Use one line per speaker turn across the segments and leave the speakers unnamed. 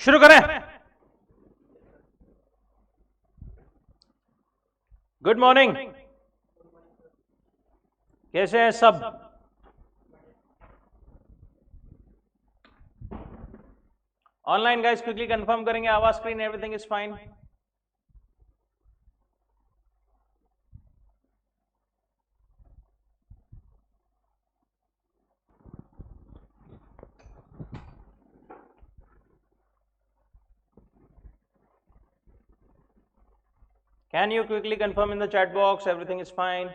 शुरू करें। Good morning, कैसे हैं सब? ऑनलाइन गाइस क्विकली कंफर्म करेंगे, आवाज screen everything is fine. Can you quickly confirm in the chat box everything is fine?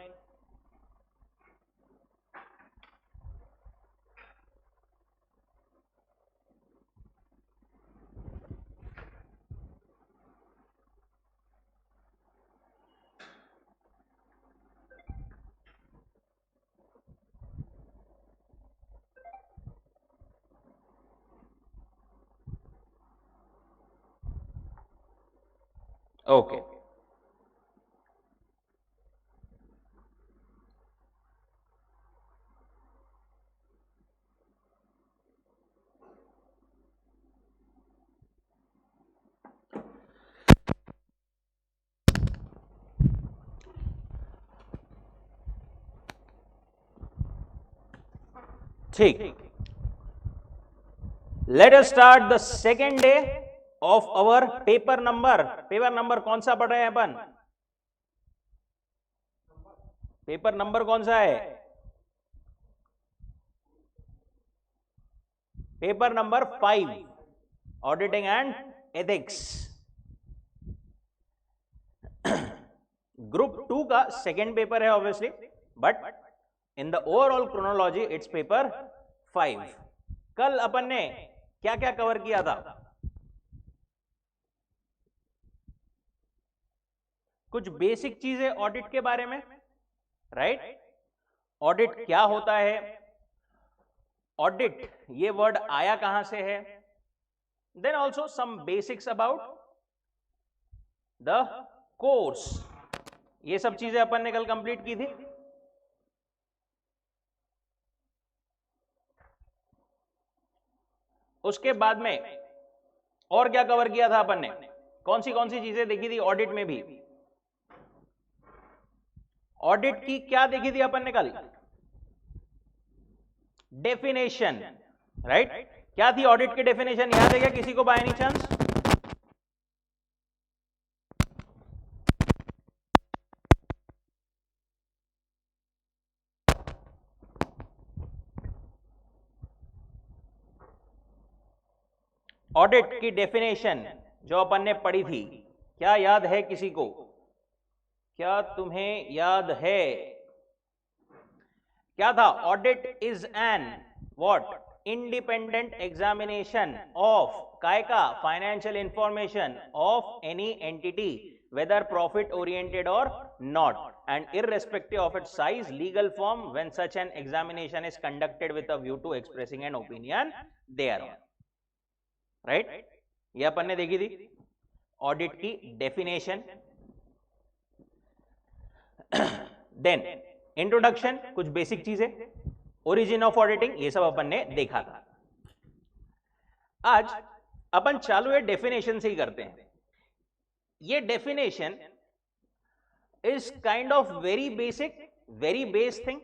Okay. ठीक, let us start the second day of our paper number. Paper number कौन सा पढ़ रहे हैं अपन? Paper number कौन सा है? Paper number 5, auditing and ethics. Group 2 का सेकेंड पेपर है obviously, but in the overall chronology it's paper 5। कल अपन ने क्या क्या कवर किया था? कुछ बेसिक चीजें ऑडिट के बारे में, राइट? ऑडिट क्या होता है, ऑडिट ये वर्ड आया कहां से है, then also some basics about the course. ये सब चीजें अपन ने कल कंप्लीट की थी। उसके बाद में और क्या कवर किया था अपन ने? कौन सी चीजें देखी थी ऑडिट में भी? ऑडिट की क्या देखी थी अपन ने कल? Definition, right? क्या थी ऑडिट की डेफिनेशन, याद है क्या किसी को बाय एनी चांस? ऑडिट की डेफिनेशन जो अपन ने पढ़ी थी, क्या याद है किसी को? क्या तुम्हें याद है? क्या था? Audit is an what? Independent examination of काय का? Financial information of any entity, whether profit oriented or not, and irrespective of its size, legal form, when such an examination is conducted with a view to expressing an opinion thereon, right? ये अपन ने देखी थी audit की definition. Then introduction, कुछ basic चीजें, origin of auditing, ये सब अपन ने देखा था। आज अपन चालू है डेफिनेशन से ही करते हैं। ये definition is kind of very basic, very base thing.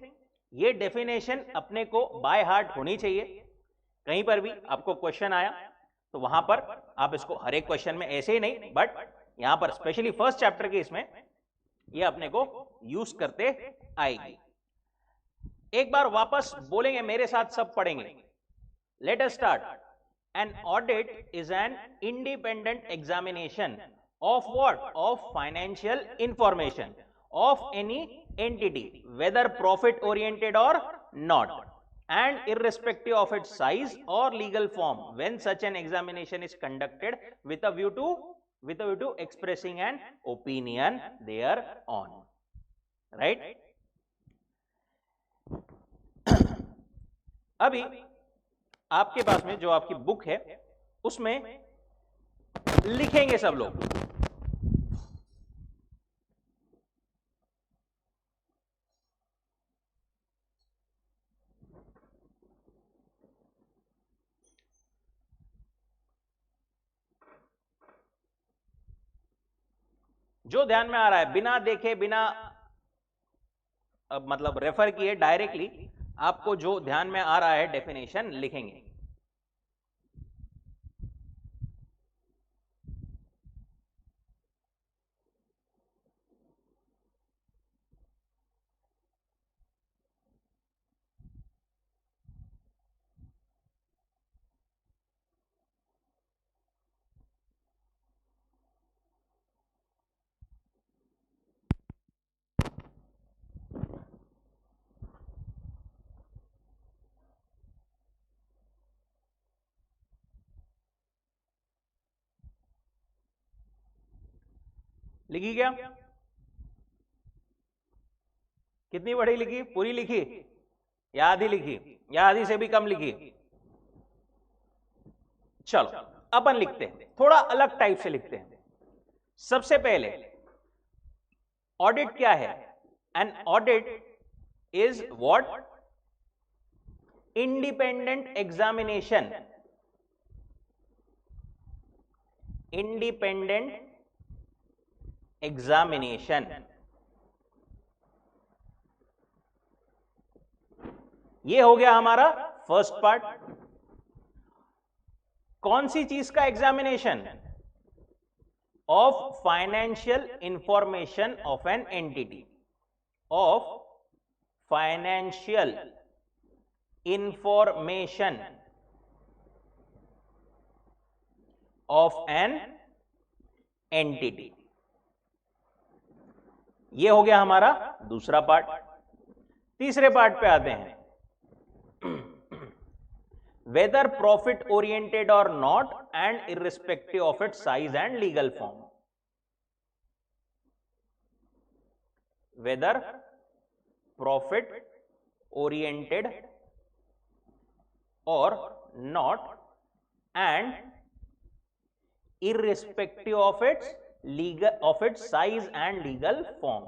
ये डेफिनेशन अपने को बाय हार्ट होनी चाहिए। कहीं पर भी आपको क्वेश्चन आया तो वहां पर आप इसको हर एक क्वेश्चन में ऐसे ही नहीं, बट यहां पर स्पेशली फर्स्ट चैप्टर के इसमें ये अपने को यूज करते आएगी। एक बार वापस बोलेंगे, मेरे साथ सब पढ़ेंगे। Let us start. An audit is an independent examination of what? Of financial information of any entity, whether profit oriented or not, and irrespective of its size or legal form, when such an examination is conducted with a view to expressing an opinion thereon, right? अभी आपके पास में जो आपकी book है उसमें लिखेंगे सब लोग। जो ध्यान में आ रहा है, बिना देखे, बिना मतलब रेफर किए, डायरेक्टली आपको जो ध्यान में आ रहा है डेफिनेशन लिखेंगे। लिखी क्या? कितनी बड़ी लिखी? पूरी लिखी या आधी लिखी या आधी से भी कम लिखी? चलो अपन लिखते हैं, थोड़ा अलग टाइप से लिखते हैं। सबसे पहले ऑडिट क्या है? An audit is what? Independent examination, independent examination. ये हो गया हमारा फर्स्ट पार्ट। कौन सी चीज का examination? Of financial information of an entity, of financial information of an entity. ये हो गया हमारा दूसरा पार्ट। तीसरे पार्ट पे आते हैं। Whether profit oriented or not and irrespective of its size and legal form. Whether profit oriented or not and irrespective of its size and legal form.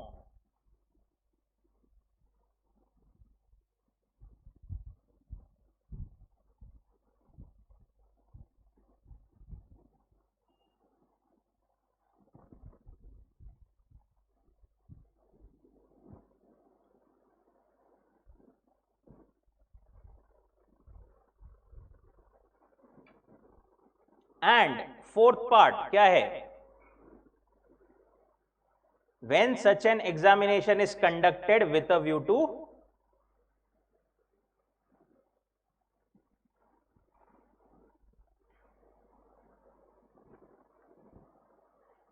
And fourth part क्या है? when such an examination is conducted with a view to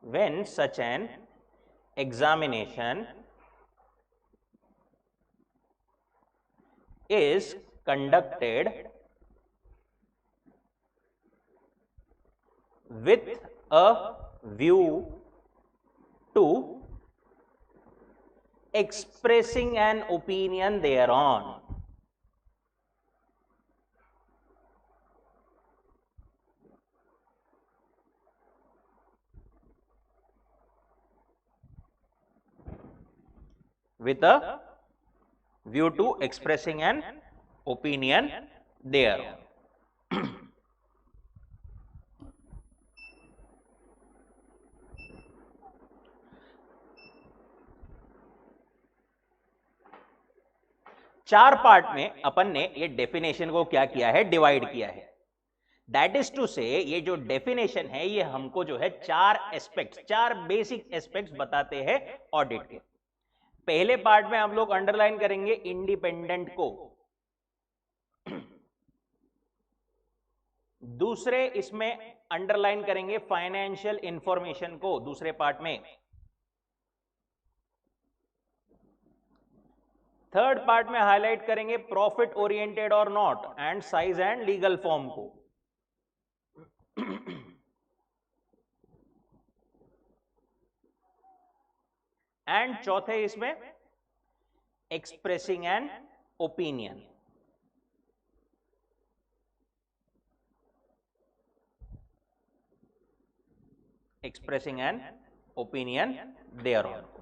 when such an examination is conducted with a view to expressing an opinion thereon. With a view to expressing an opinion thereon. चार part में अपन ने ये definition को क्या किया है? Divide किया है। दैट इज टू से ये जो डेफिनेशन है ये हमको जो है चार एस्पेक्ट्स, चार बेसिक एस्पेक्ट्स बताते हैं ऑडिट के। पहले पार्ट में हम लोग अंडरलाइन करेंगे इंडिपेंडेंट को, दूसरे इसमें अंडरलाइन करेंगे फाइनेंशियल इंफॉर्मेशन को दूसरे पार्ट में, थर्ड पार्ट में हाईलाइट करेंगे profit oriented or not and size and legal form को, एंड चौथे इसमें expressing an opinion. Expressing an opinion thereon.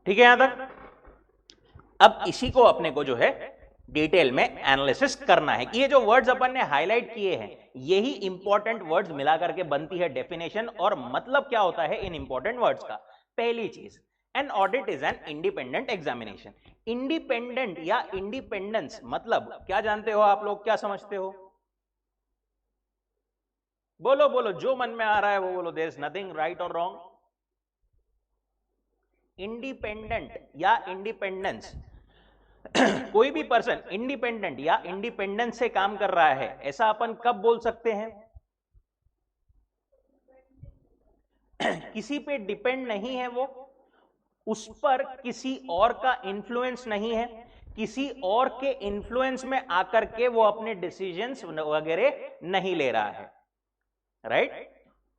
ठीक है यहां तक? अब इसी को अपने को जो है डिटेल में एनालिसिस करना है कि ये जो वर्ड्स अपन ने हाईलाइट किए हैं यही इंपॉर्टेंट वर्ड्स मिला करके बनती है डेफिनेशन। और मतलब क्या होता है इन इंपॉर्टेंट वर्ड्स का? पहली चीज, an audit is an independent examination. Independent या इंडिपेंडेंस मतलब क्या जानते हो आप लोग, क्या समझते हो? बोलो बोलो, जो मन में आ रहा है वो बोलो। देयर इज नथिंग राइट और रॉन्ग। इंडिपेंडेंट या इंडिपेंडेंस, कोई भी पर्सन इंडिपेंडेंट या इंडिपेंडेंस से काम कर रहा है, ऐसा अपन कब बोल सकते हैं? किसी पे डिपेंड नहीं है वो, उस पर किसी और का इन्फ्लुएंस नहीं है, किसी और के इन्फ्लुएंस में आकर के वो अपने डिसीजंस वगैरह नहीं ले रहा है, राइट?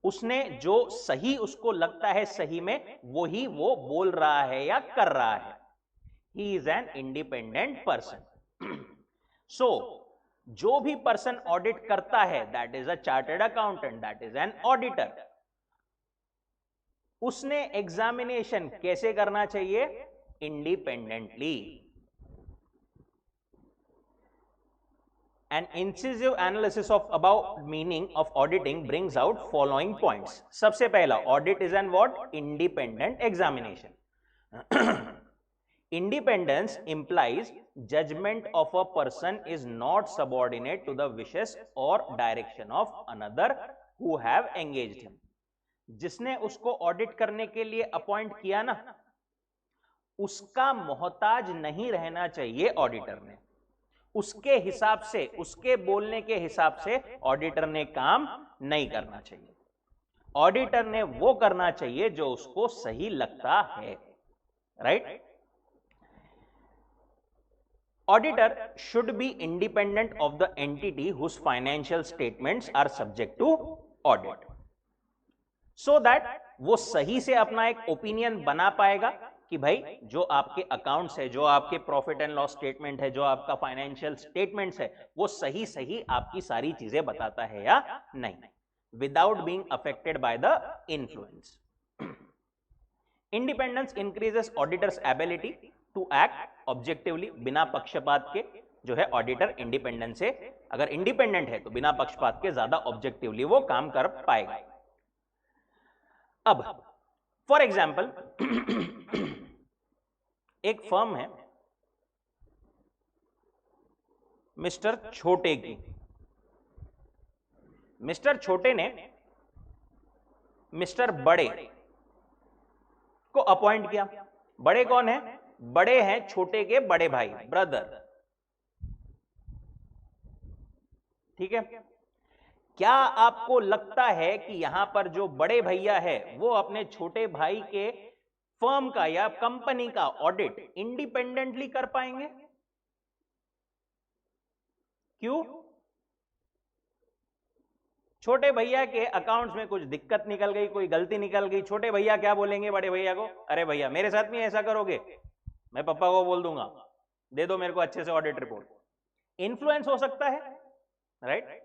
उसने जो सही उसको लगता है सही में वो ही वो बोल रहा है या कर रहा है। He is an independent person. So, जो भी पर्सन ऑडिट करता है that is a chartered accountant, that is an auditor. उसने एग्जामिनेशन कैसे करना चाहिए? Independently. An incisive analysis of above meaning of auditing brings out following points. सबसे पहला, audit is an what? Independent examination. Independence implies judgment of a person is not subordinate to the wishes or direction of another who have engaged him. जिसने उसको audit करने के लिए appoint किया ना, उसका मोहताज नहीं रहना चाहिए ऑडिटर ने। उसके हिसाब से, उसके बोलने के हिसाब से ऑडिटर ने काम नहीं करना चाहिए। ऑडिटर ने वो करना चाहिए जो उसको सही लगता है, right? Auditor should be independent of the entity whose financial statements are subject to audit, so that वो सही से अपना एक ओपिनियन बना पाएगा कि भाई जो आपके अकाउंट्स है, जो आपके प्रॉफिट एंड लॉस स्टेटमेंट है, जो आपका फाइनेंशियल स्टेटमेंट्स है, वो सही सही आपकी सारी चीजें बताता है या नहीं, without being affected by the influence. Independence increases auditor's ability to act objectively, बिना पक्षपात के जो है ऑडिटर इंडिपेंडेंस से, अगर इंडिपेंडेंट है तो बिना पक्षपात के ज्यादा ऑब्जेक्टिवली वो काम कर पाएगा। अब फॉर एग्जाम्पल एक फर्म है मिस्टर छोटे की। मिस्टर छोटे ने मिस्टर बड़े को अपॉइंट किया। बड़े कौन है? बड़े हैं छोटे के बड़े भाई, ब्रदर, ठीक है? क्या आपको लगता है कि यहां पर जो बड़े भैया है वो अपने छोटे भाई के फर्म का या कंपनी का ऑडिट इंडिपेंडेंटली कर पाएंगे? क्यों? छोटे भैया के अकाउंट्स में कुछ दिक्कत निकल गई, कोई गलती निकल गई, छोटे भैया क्या बोलेंगे बड़े भैया को? अरे भैया मेरे साथ में ऐसा करोगे, मैं पापा को बोल दूंगा, दे दो मेरे को अच्छे से ऑडिट रिपोर्ट। इन्फ्लुएंस हो सकता है, राइट?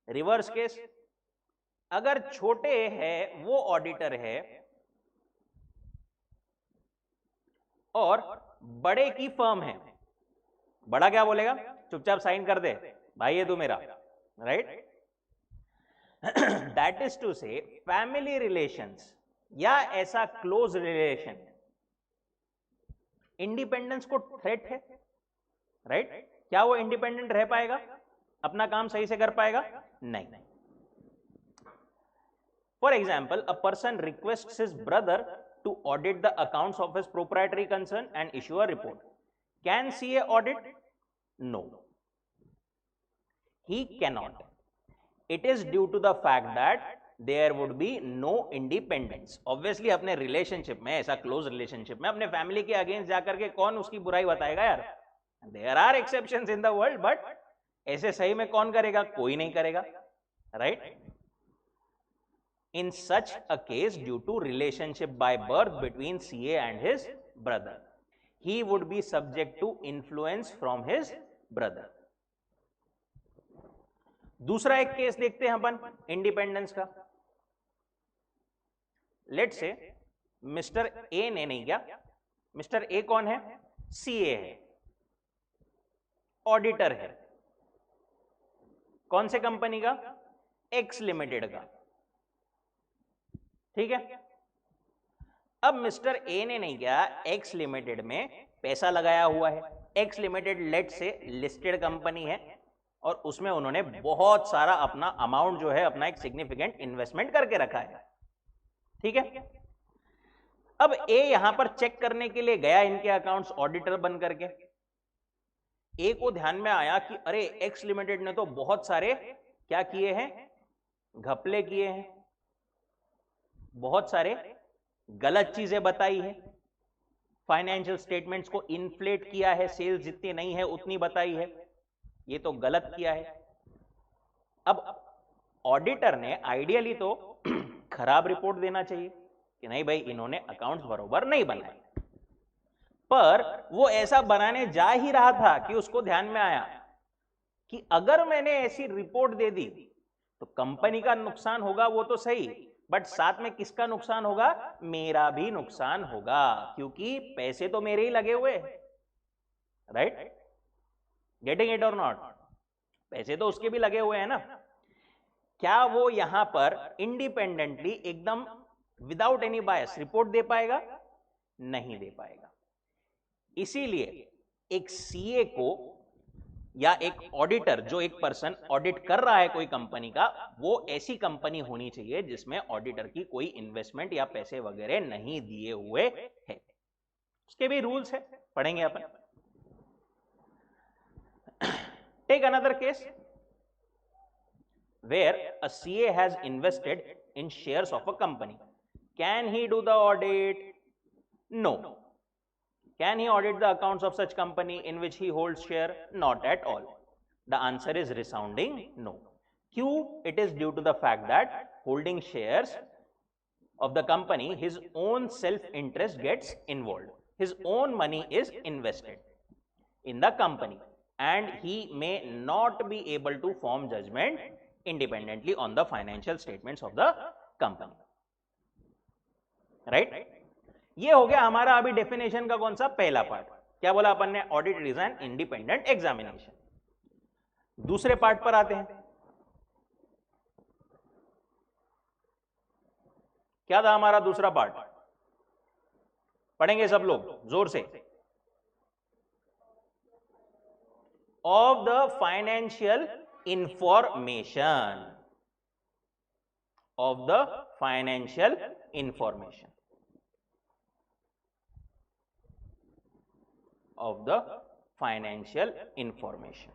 रिवर्स केस, अगर छोटे है वो ऑडिटर है और बड़े की फर्म है, बड़ा क्या बोलेगा? चुपचाप साइन कर दे भाई, ये तू मेरा, राइट? दैट इज टू से फैमिली रिलेशंस या ऐसा क्लोज रिलेशन इंडिपेंडेंस को थ्रेट है, राइट? क्या वो इंडिपेंडेंट रह पाएगा? अपना काम सही से कर पाएगा? नहीं। For example, a person requests his brother to audit the accounts of his proprietary concern and issue a report. Can CA audit? No, he cannot. It is due to the fact that there would be no independence. Obviously अपने relationship में, ऐसा close relationship में अपने family के against जाकर के कौन उसकी बुराई बताएगा यार? There are exceptions in the world, but ऐसे सही में कौन करेगा? कोई नहीं करेगा, right? In such a case, due to relationship by birth between CA and his brother, he would be subject to influence from his brother. दूसरा एक केस देखते हैं अपन इंडिपेंडेंस का। लेट्स से मिस्टर ए ने नहीं क्या, मिस्टर ए कौन है? सीए है, ऑडिटर है। कौन से कंपनी का? एक्स लिमिटेड का। ठीक है। अब मिस्टर ए ने नहीं किया, एक्स लिमिटेड में पैसा लगाया हुआ है। एक्स लिमिटेड लेट से लिस्टेड कंपनी है और उसमें उन्होंने बहुत सारा अपना अमाउंट जो है, अपना एक सिग्निफिकेंट इन्वेस्टमेंट करके रखा है। ठीक है। अब ए यहां पर चेक करने के लिए गया इनके अकाउंट्स, ऑडिटर बन करके। ए को ध्यान में आया कि अरे एक्स लिमिटेड ने तो बहुत सारे क्या किए हैं? घपले किए हैं, बहुत सारे गलत चीजें बताई है, फाइनेंशियल स्टेटमेंट्स को इन्फ्लेट किया है, सेल्स जितनी नहीं है उतनी बताई है, ये तो गलत किया है। अब ऑडिटर ने आइडियली तो खराब रिपोर्ट देना चाहिए कि नहीं भाई इन्होंने अकाउंट्स बरोबर नहीं बनाए, पर वो ऐसा बनाने जा ही रहा था कि उसको ध्यान में आया कि अगर मैंने ऐसी रिपोर्ट दे दी तो कंपनी का नुकसान होगा, वो तो सही, बट साथ में किसका नुकसान होगा? मेरा भी नुकसान होगा, क्योंकि पैसे तो मेरे ही लगे हुए, राइट? गेटिंग इट और नॉट? पैसे तो उसके भी लगे हुए हैं ना। क्या वो यहां पर इंडिपेंडेंटली एकदम विदाउट एनी बायस रिपोर्ट दे पाएगा? नहीं दे पाएगा। इसीलिए एक सीए को या एक ऑडिटर, जो एक पर्सन ऑडिट कर रहा है कोई कंपनी का, वो ऐसी कंपनी होनी चाहिए जिसमें ऑडिटर की कोई इन्वेस्टमेंट या पैसे वगैरह नहीं दिए हुए है। उसके भी रूल्स है, पढ़ेंगे अपन। Take another case where a CA has invested in shares of a company. Can he do the audit? No. Can he audit the accounts of such company in which he holds share? Not at all. The answer is resounding no. Q, it is due to the fact that holding shares of the company, his own self-interest gets involved. His own money is invested in the company and he may not be able to form judgment independently on the financial statements of the company. Right? ये हो गया हमारा अभी definition का कौन सा? पहला part. क्या बोला अपन ने? Audit is an independent examination. दूसरे पार्ट पर आते हैं। क्या था हमारा दूसरा पार्ट? पढ़ेंगे सब लोग जोर से। Of the financial information, of the financial information, of the financial information.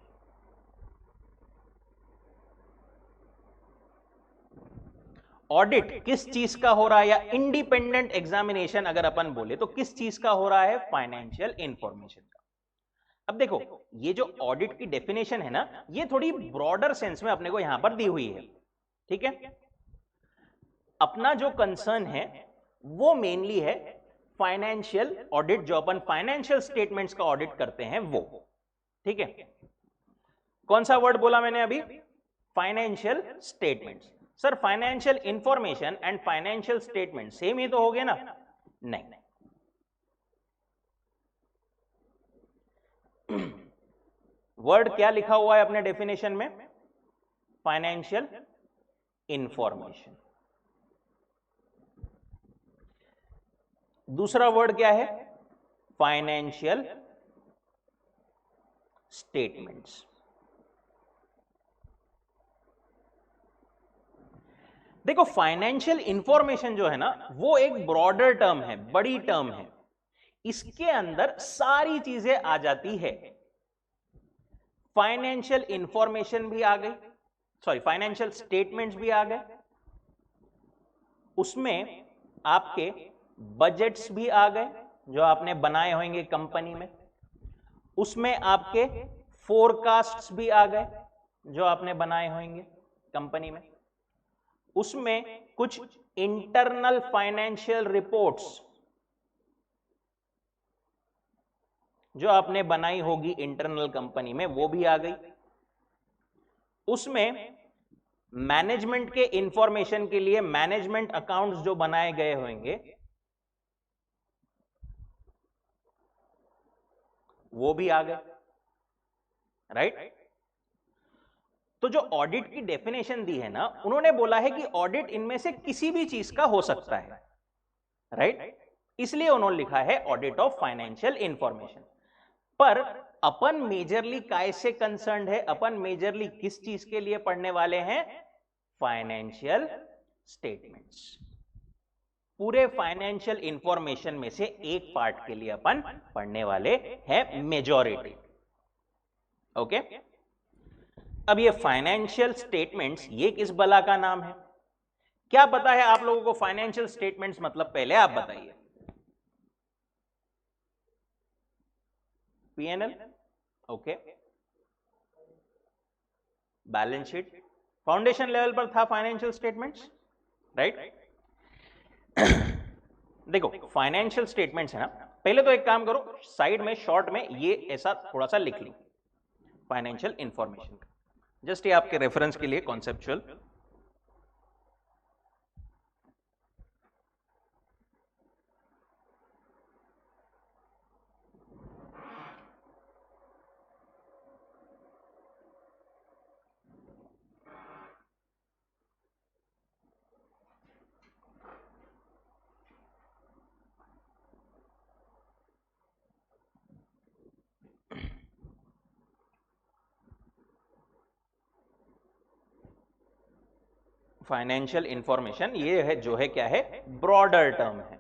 Audit किस चीज का हो रहा है, या इंडिपेंडेंट एग्जामिनेशन अगर अपन बोले तो किस चीज का हो रहा है? फाइनेंशियल इंफॉर्मेशन का। अब देखो, ये जो ऑडिट की डेफिनेशन है ना, ये थोड़ी ब्रॉडर सेंस में अपने को यहां पर दी हुई है। ठीक है। अपना जो कंसर्न है वो मेनली है फाइनेंशियल ऑडिट, जो अपन फाइनेंशियल स्टेटमेंट्स का ऑडिट करते हैं वो। ठीक है। कौन सा वर्ड बोला मैंने अभी? Financial statements. Sir financial information and financial statement same ही तो हो गए ना? नहीं। वर्ड क्या लिखा हुआ है अपने डेफिनेशन में? Financial information. दूसरा वर्ड क्या है? Financial statements. देखो, फाइनेंशियल इंफॉर्मेशन जो है ना, वो एक ब्रॉडर टर्म है, बड़ी टर्म है। इसके अंदर सारी चीजें आ जाती है। फाइनेंशियल इंफॉर्मेशन भी आ गई, सॉरी फाइनेंशियल स्टेटमेंट्स भी आ गए, उसमें आपके बजट्स भी आ गए जो आपने बनाए होंगे कंपनी में, उसमें आपके फोरकास्ट्स भी आ गए जो आपने बनाए होंगे कंपनी में, उसमें कुछ इंटरनल फाइनेंशियल रिपोर्ट्स जो आपने बनाई होगी इंटरनल कंपनी में वो भी आ गई, उसमें मैनेजमेंट के इंफॉर्मेशन के लिए मैनेजमेंट अकाउंट्स जो बनाए गए होंगे वो भी आ गए, राइट। तो जो ऑडिट की डेफिनेशन दी है ना, उन्होंने बोला है कि ऑडिट इनमें से किसी भी चीज का हो सकता है, राइट। इसलिए उन्होंने लिखा है ऑडिट ऑफ फाइनेंशियल इंफॉर्मेशन। पर अपन मेजरली काय से कंसर्न्ड है, अपन मेजरली किस चीज के लिए पढ़ने वाले हैं? Financial statements. पूरे फाइनेंशियल इंफॉर्मेशन में से एक पार्ट के लिए अपन पढ़ने वाले हैं, मेजॉरिटी। ओके। अब ये फाइनेंशियल स्टेटमेंट्स, ये किस बला का नाम है? क्या पता है आप लोगों को फाइनेंशियल स्टेटमेंट्स मतलब? पहले आप बताइए। PNL, okay. Balance sheet, foundation level पर था फाइनेंशियल स्टेटमेंट्स, राइट। देखो फाइनेंशियल स्टेटमेंट्स है ना, पहले तो एक काम करो, साइड में शॉर्ट में ये ऐसा थोड़ा सा लिख लो, फाइनेंशियल इंफॉर्मेशन का, जस्ट ये आपके रेफरेंस के लिए कॉन्सेप्चुअल। फाइनेंशियल इंफॉर्मेशन ये है जो है, क्या है, ब्रॉडर टर्म है।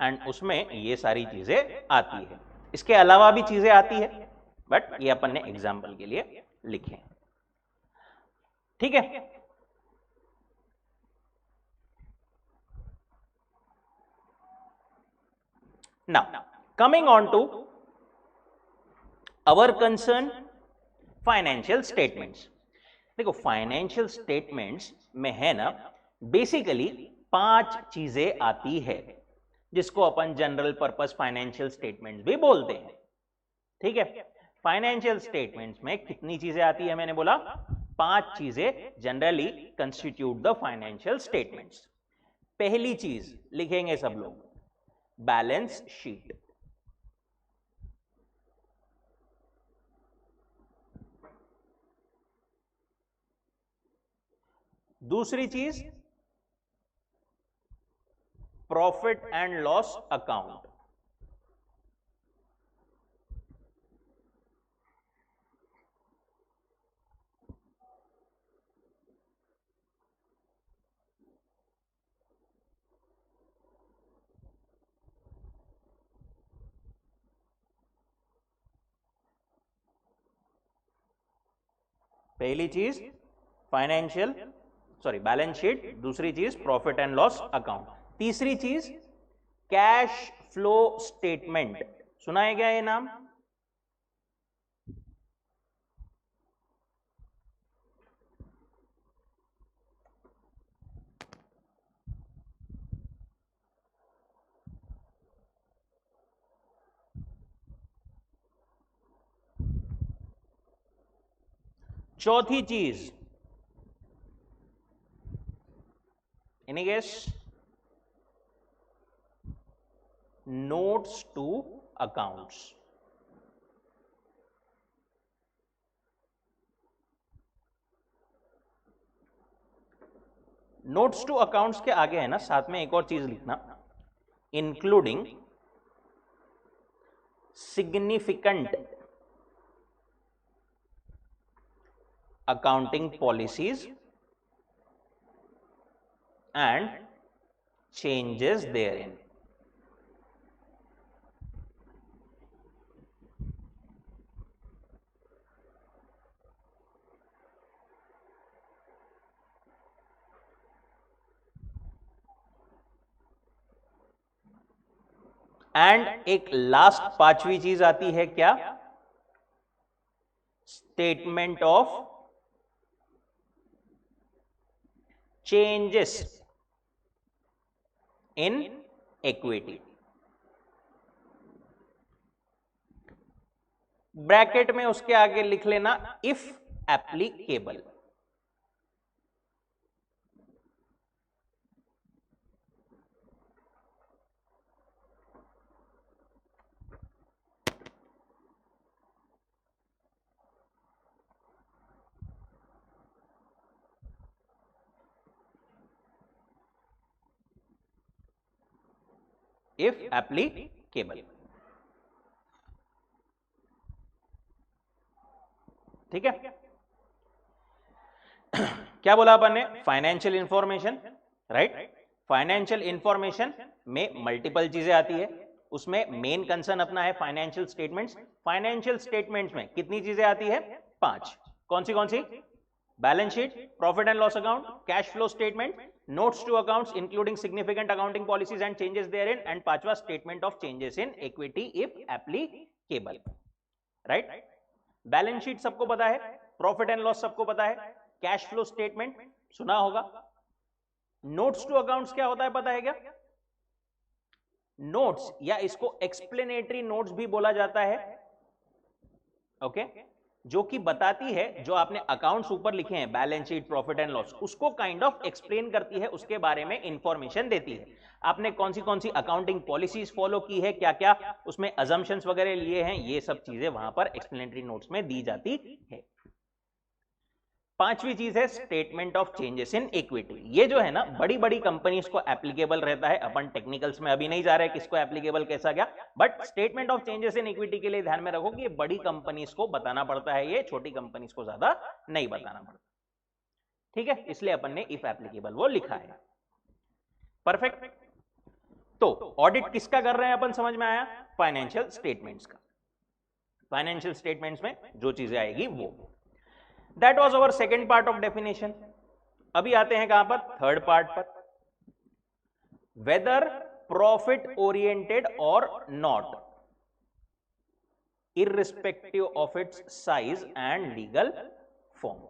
एंड उसमें ये सारी चीजें आती है, इसके अलावा भी चीजें आती है, बट ये अपन ने एग्जाम्पल के लिए लिखे, ठीक है। Now coming on to our concern, financial statements. देखो फाइनेंशियल स्टेटमेंट्स में है ना, बेसिकली 5 चीजें आती है, जिसको अपन जनरल पर्पस फाइनेंशियल स्टेटमेंट्स भी बोलते हैं, ठीक है। फाइनेंशियल स्टेटमेंट्स में कितनी चीजें आती है? मैंने बोला 5 चीजें generally constitute the financial statements. पहली चीज लिखेंगे सब लोग, बैलेंस शीट। दूसरी चीज प्रॉफिट एंड लॉस अकाउंट। पहली चीज फाइनेंशियल, सॉरी बैलेंस शीट, दूसरी चीज प्रॉफिट एंड लॉस अकाउंट, तीसरी चीज कैश फ्लो स्टेटमेंट। सुना है क्या ये नाम? चौथी चीज, any guess? Notes to accounts. Notes to accounts के आगे है ना, साथ में एक और चीज लिखना, including significant accounting policies and changes therein. And एक लास्ट पांचवी चीज आती है क्या, statement of changes in equity. Bracket में उसके आगे लिख लेना इफ एप्लीकेबल। इफ एप्लीकेबल, ठीक है। क्या बोला अपन ने, financial information, right. Financial information में मल्टीपल चीजें आती है, उसमें मेन कंसर्न अपना है फाइनेंशियल स्टेटमेंट्स। फाइनेंशियल स्टेटमेंट्स में कितनी चीजें आती है, 5। कौन सी, balance sheet, profit and loss account, cash flow statement, notes to accounts including significant accounting policies and changes therein, and 5वां statement of changes in equity if applicable, right. Balance sheet सबको पता है, प्रॉफिट एंड लॉस सबको पता है, cash flow statement सुना होगा। Notes to accounts क्या होता है पता है क्या, नोट्स या इसको एक्सप्लेनेटरी नोट्स भी बोला जाता है, ओके, जो कि बताती है जो आपने अकाउंट्स ऊपर लिखे हैं, balance sheet, profit and loss, उसको काइंड ऑफ एक्सप्लेन करती है, उसके बारे में इंफॉर्मेशन देती है। आपने कौन सी अकाउंटिंग पॉलिसीज फॉलो की है, क्या क्या उसमें अजम्पशंस वगैरह लिए हैं, ये सब चीजें वहां पर एक्सप्लेनेटरी नोट्स में दी जाती है। 5वीं चीज है statement of changes in equity. ये जो है ना बड़ी बड़ी कंपनीज को एप्लीकेबल रहता है, अपन टेक्निकल्स में अभी नहीं जा रहे किसको एप्लीकेबल कैसा क्या, but statement of changes in equity के लिए ध्यान में रखो कि ये बड़ी कंपनीज को बताना पड़ता है, ये छोटी कंपनीज को ज्यादा नहीं बताना पड़ता, ठीक है। इसलिए अपन ने इफ एप्लीकेबल वो लिखा है, परफेक्ट। तो ऑडिट किसका कर रहे हैं अपन, समझ में आया, फाइनेंशियल स्टेटमेंट्स का। फाइनेंशियल स्टेटमेंट्स में जो चीजें आएगी वो, that was our second part of definition. अभी आते हैं कहां पर, थर्ड पार्ट पर, whether profit oriented or not irrespective of its size and legal form.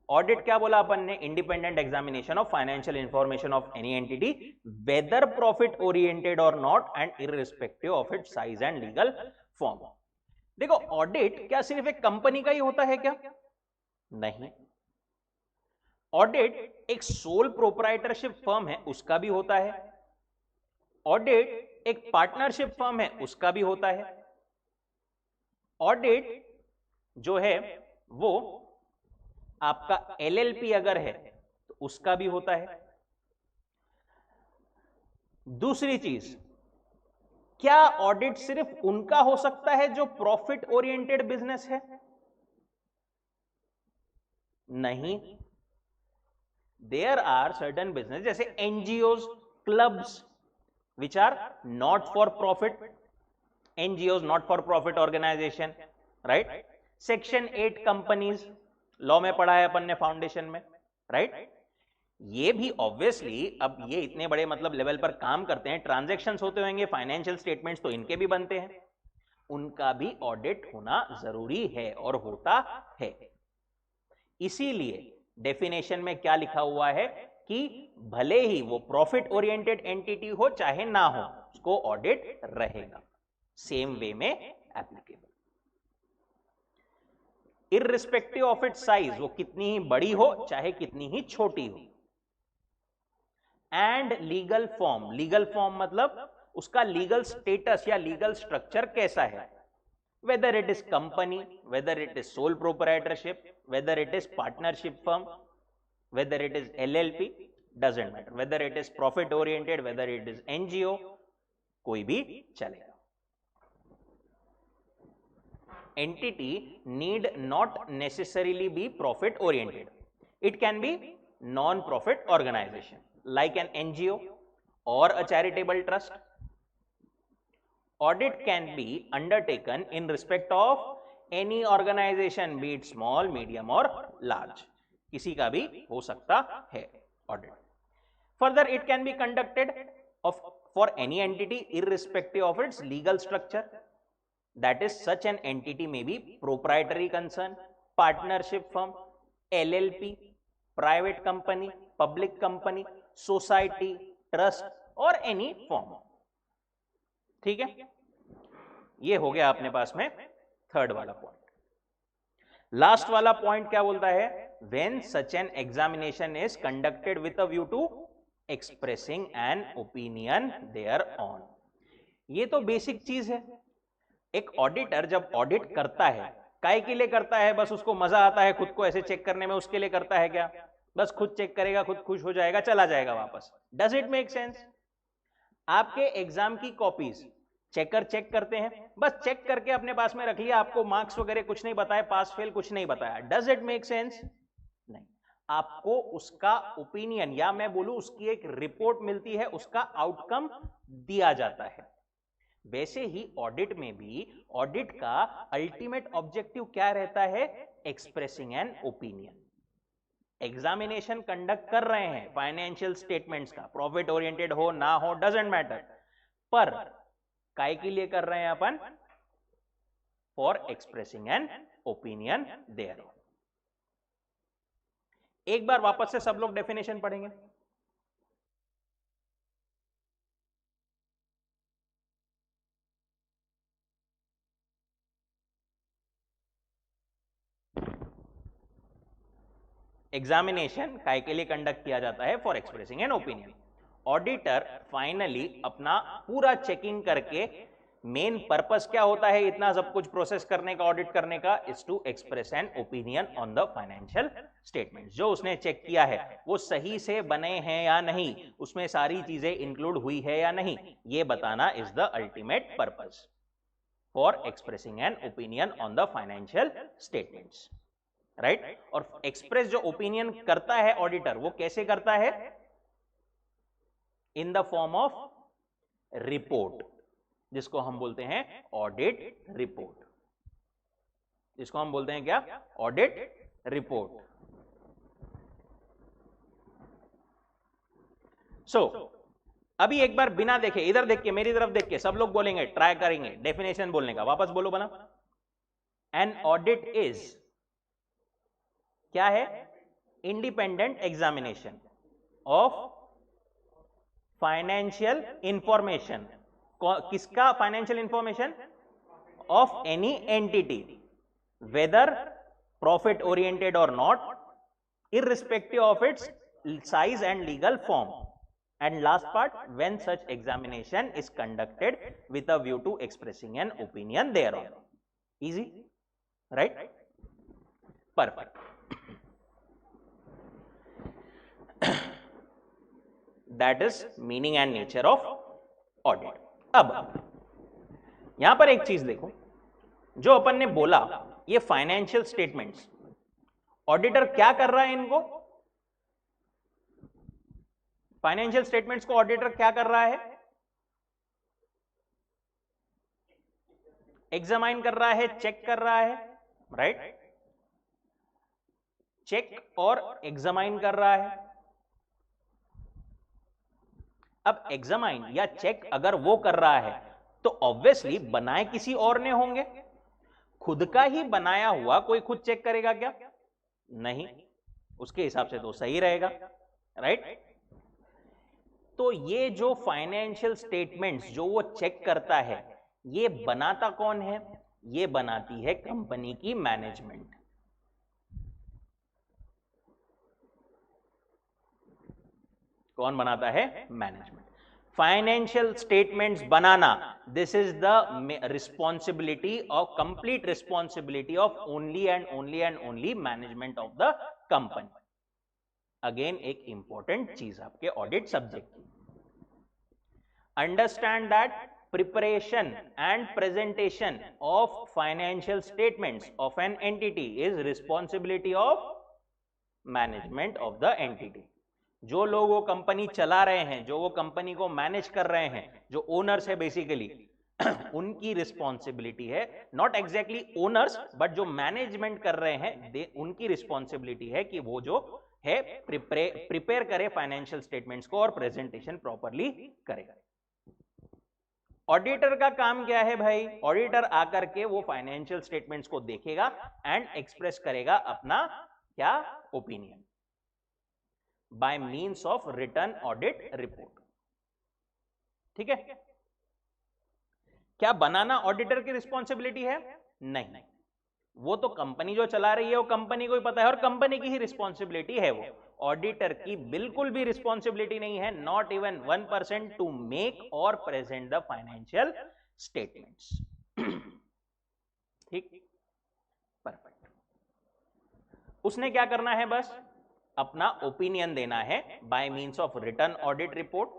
Audit क्या बोला अपन ने, independent examination of financial information of any entity whether profit oriented or not and irrespective of its size and legal form. देखो audit क्या सिर्फ एक company का ही होता है क्या, नहीं। ऑडिट एक सोल प्रोप्राइटरशिप फर्म है उसका भी होता है, ऑडिट एक पार्टनरशिप फर्म है उसका भी होता है, ऑडिट जो है वो आपका एलएलपी अगर है तो उसका भी होता है। दूसरी चीज, क्या ऑडिट सिर्फ उनका हो सकता है जो प्रॉफिट ओरिएंटेड बिजनेस है, नहीं। देयर आर सर्टन बिजनेस जैसे NGOs, clubs which are not for profit, NGOs not for profit organisation, right. Section 8 companies law में पढ़ा है अपन ने फाउंडेशन में, राइट। ये भी ऑब्वियसली अब ये इतने बड़े मतलब लेवल पर काम करते हैं, ट्रांजैक्शंस होते होंगे, फाइनेंशियल स्टेटमेंट्स तो इनके भी बनते हैं, उनका भी ऑडिट होना जरूरी है और होता है। इसीलिए डेफिनेशन में क्या लिखा हुआ है कि भले ही वो प्रॉफिट ओरिएंटेड एंटिटी हो चाहे ना हो, उसको ऑडिट रहेगा, सेम वे में applicable. Irrespective of its size, वो कितनी ही बड़ी हो चाहे कितनी ही छोटी हो। And legal form, legal form मतलब उसका लीगल स्टेटस या लीगल स्ट्रक्चर कैसा है, whether it is company, whether it is sole proprietorship, whether it is partnership firm, whether it is LLP, doesn't matter, whether it is profit oriented, whether it is NGO, कोई भी चलेगा। entity need not necessarily be profit oriented. It can be non-profit organization like an NGO or a charitable trust. Audit can be undertaken in respect of any organization, be it small, medium or large. किसी का भी हो सकता है audit. Further, it can be conducted of for any entity irrespective of its legal structure. That is, such an entity may be proprietary concern, partnership firm, LLP, private company, public company, society, trust और any firm. ठीक है, ये हो गया अपने पास में third वाला point. Last वाला पॉइंट क्या बोलता है? When such an examination is conducted with a view to expressing an opinion thereon. ये तो बेसिक चीज है. एक ऑडिटर जब ऑडिट करता है, काय के लिए करता है? बस उसको मजा आता है खुद को ऐसे चेक करने में, उसके लिए करता है क्या? बस खुद चेक करेगा, खुद खुश हो जाएगा, चला जाएगा वापस. Does it make sense? आपके एग्जाम की कॉपीज चेकर चेक करते हैं, बस चेक करके अपने पास में रख लिया, आपको मार्क्स वगैरह कुछ नहीं बताया, पास फेल कुछ नहीं बताया. Does it make sense? नहीं. आपको उसका ओपिनियन या मैं बोलूं उसकी एक रिपोर्ट मिलती है, उसका आउटकम दिया जाता है. वैसे ही ऑडिट में भी ऑडिट का अल्टीमेट ऑब्जेक्टिव क्या रहता है? Expressing an opinion. Examination conduct कर रहे हैं फाइनेंशियल स्टेटमेंट्स का, प्रॉफिट ओरिएंटेड हो ना हो डजंट मैटर, पर काय के लिए कर रहे हैं अपन? For expressing an opinion there. एक बार वापस से सब लोग डेफिनेशन पढ़ेंगे. एग्जामिनेशन काय के लिए कंडक्ट किया जाता है? For expressing an opinion. Auditor finally अपना पूरा चेकिंग करके, मेन पर्पस क्या होता है इतना सब कुछ प्रोसेस करने का, ऑडिट करने का? Is to express an opinion on the financial statement. जो उसने चेक किया है वो सही से बने हैं या नहीं, उसमें सारी चीजें इंक्लूड हुई है या नहीं, ये बताना is the ultimate purpose for expressing an opinion on the financial statements. Right? और एक्सप्रेस जो ओपिनियन करता है ऑडिटर, वो कैसे करता है? In the form of report, जिसको हम बोलते हैं ऑडिट रिपोर्ट. जिसको हम बोलते हैं क्या? Audit report. सो अभी एक बार बिना देखे, इधर देख के, मेरी तरफ देख के सब लोग बोलेंगे, ट्राई करेंगे डेफिनेशन बोलने का. वापस बोलो बना. एन ऑडिट इज क्या है? Independent examination of financial information. किसका financial information? Of any entity, whether profit oriented or not, irrespective of its size and legal form. And last part, when such examination is conducted with a view to expressing an opinion thereon. Easy, right? Perfect. That is meaning and nature of audit. अब यहां पर एक चीज देखो, जो अपन ने बोला ये फाइनेंशियल स्टेटमेंट्स, ऑडिटर क्या कर रहा है इनको? फाइनेंशियल स्टेटमेंट्स को ऑडिटर क्या कर रहा है? एग्जामाइन कर रहा है, चेक कर रहा है, राइट? चेक और एग्जामाइन कर रहा है. अब एग्जामाइन या चेक अगर वो कर रहा है तो ऑब्वियसली बनाए किसी और ने होंगे. खुद का ही बनाया हुआ कोई खुद चेक करेगा क्या? नहीं. उसके हिसाब से तो सही रहेगा, राइट? तो ये जो फाइनेंशियल स्टेटमेंट्स जो वो चेक करता है, ये बनाता कौन है? ये बनाती है कंपनी की मैनेजमेंट. कौन बनाता है? Management. Financial statements banana, this is the responsibility of, complete responsibility of only and only management of the company. Again एक इंपॉर्टेंट चीज आपके ऑडिट सब्जेक्ट की. Understand that preparation and presentation of financial statements of an entity is responsibility of management of the entity. जो लोग वो company चला रहे हैं, जो वो कंपनी को मैनेज कर रहे हैं, जो ओनर्स है बेसिकली, उनकी रिस्पॉन्सिबिलिटी है. नॉट एग्जैक्टली ओनर्स, बट जो मैनेजमेंट कर रहे हैं उनकी रिस्पॉन्सिबिलिटी है कि वो जो है प्रिपेयर करे फाइनेंशियल स्टेटमेंट्स को और प्रेजेंटेशन प्रॉपरली करेगा. ऑडिटर का काम क्या है भाई? ऑडिटर आकर के वो फाइनेंशियल स्टेटमेंट्स को देखेगा एंड एक्सप्रेस करेगा अपना क्या opinion by means of return audit report. ठीक है? क्या बनाना ऑडिटर की रिस्पॉन्सिबिलिटी है? नहीं, वो तो कंपनी जो चला रही है वो कंपनी को ही पता है और कंपनी की ही रिस्पॉन्सिबिलिटी है वो। ऑडिटर की बिल्कुल भी रिस्पॉन्सिबिलिटी नहीं है, नॉट इवन 1% टू मेक और प्रेजेंट द फाइनेंशियल स्टेटमेंट्स। ठीक, परफेक्ट। उसने क्या करना है? बस अपना ओपिनियन देना है by means of return audit report.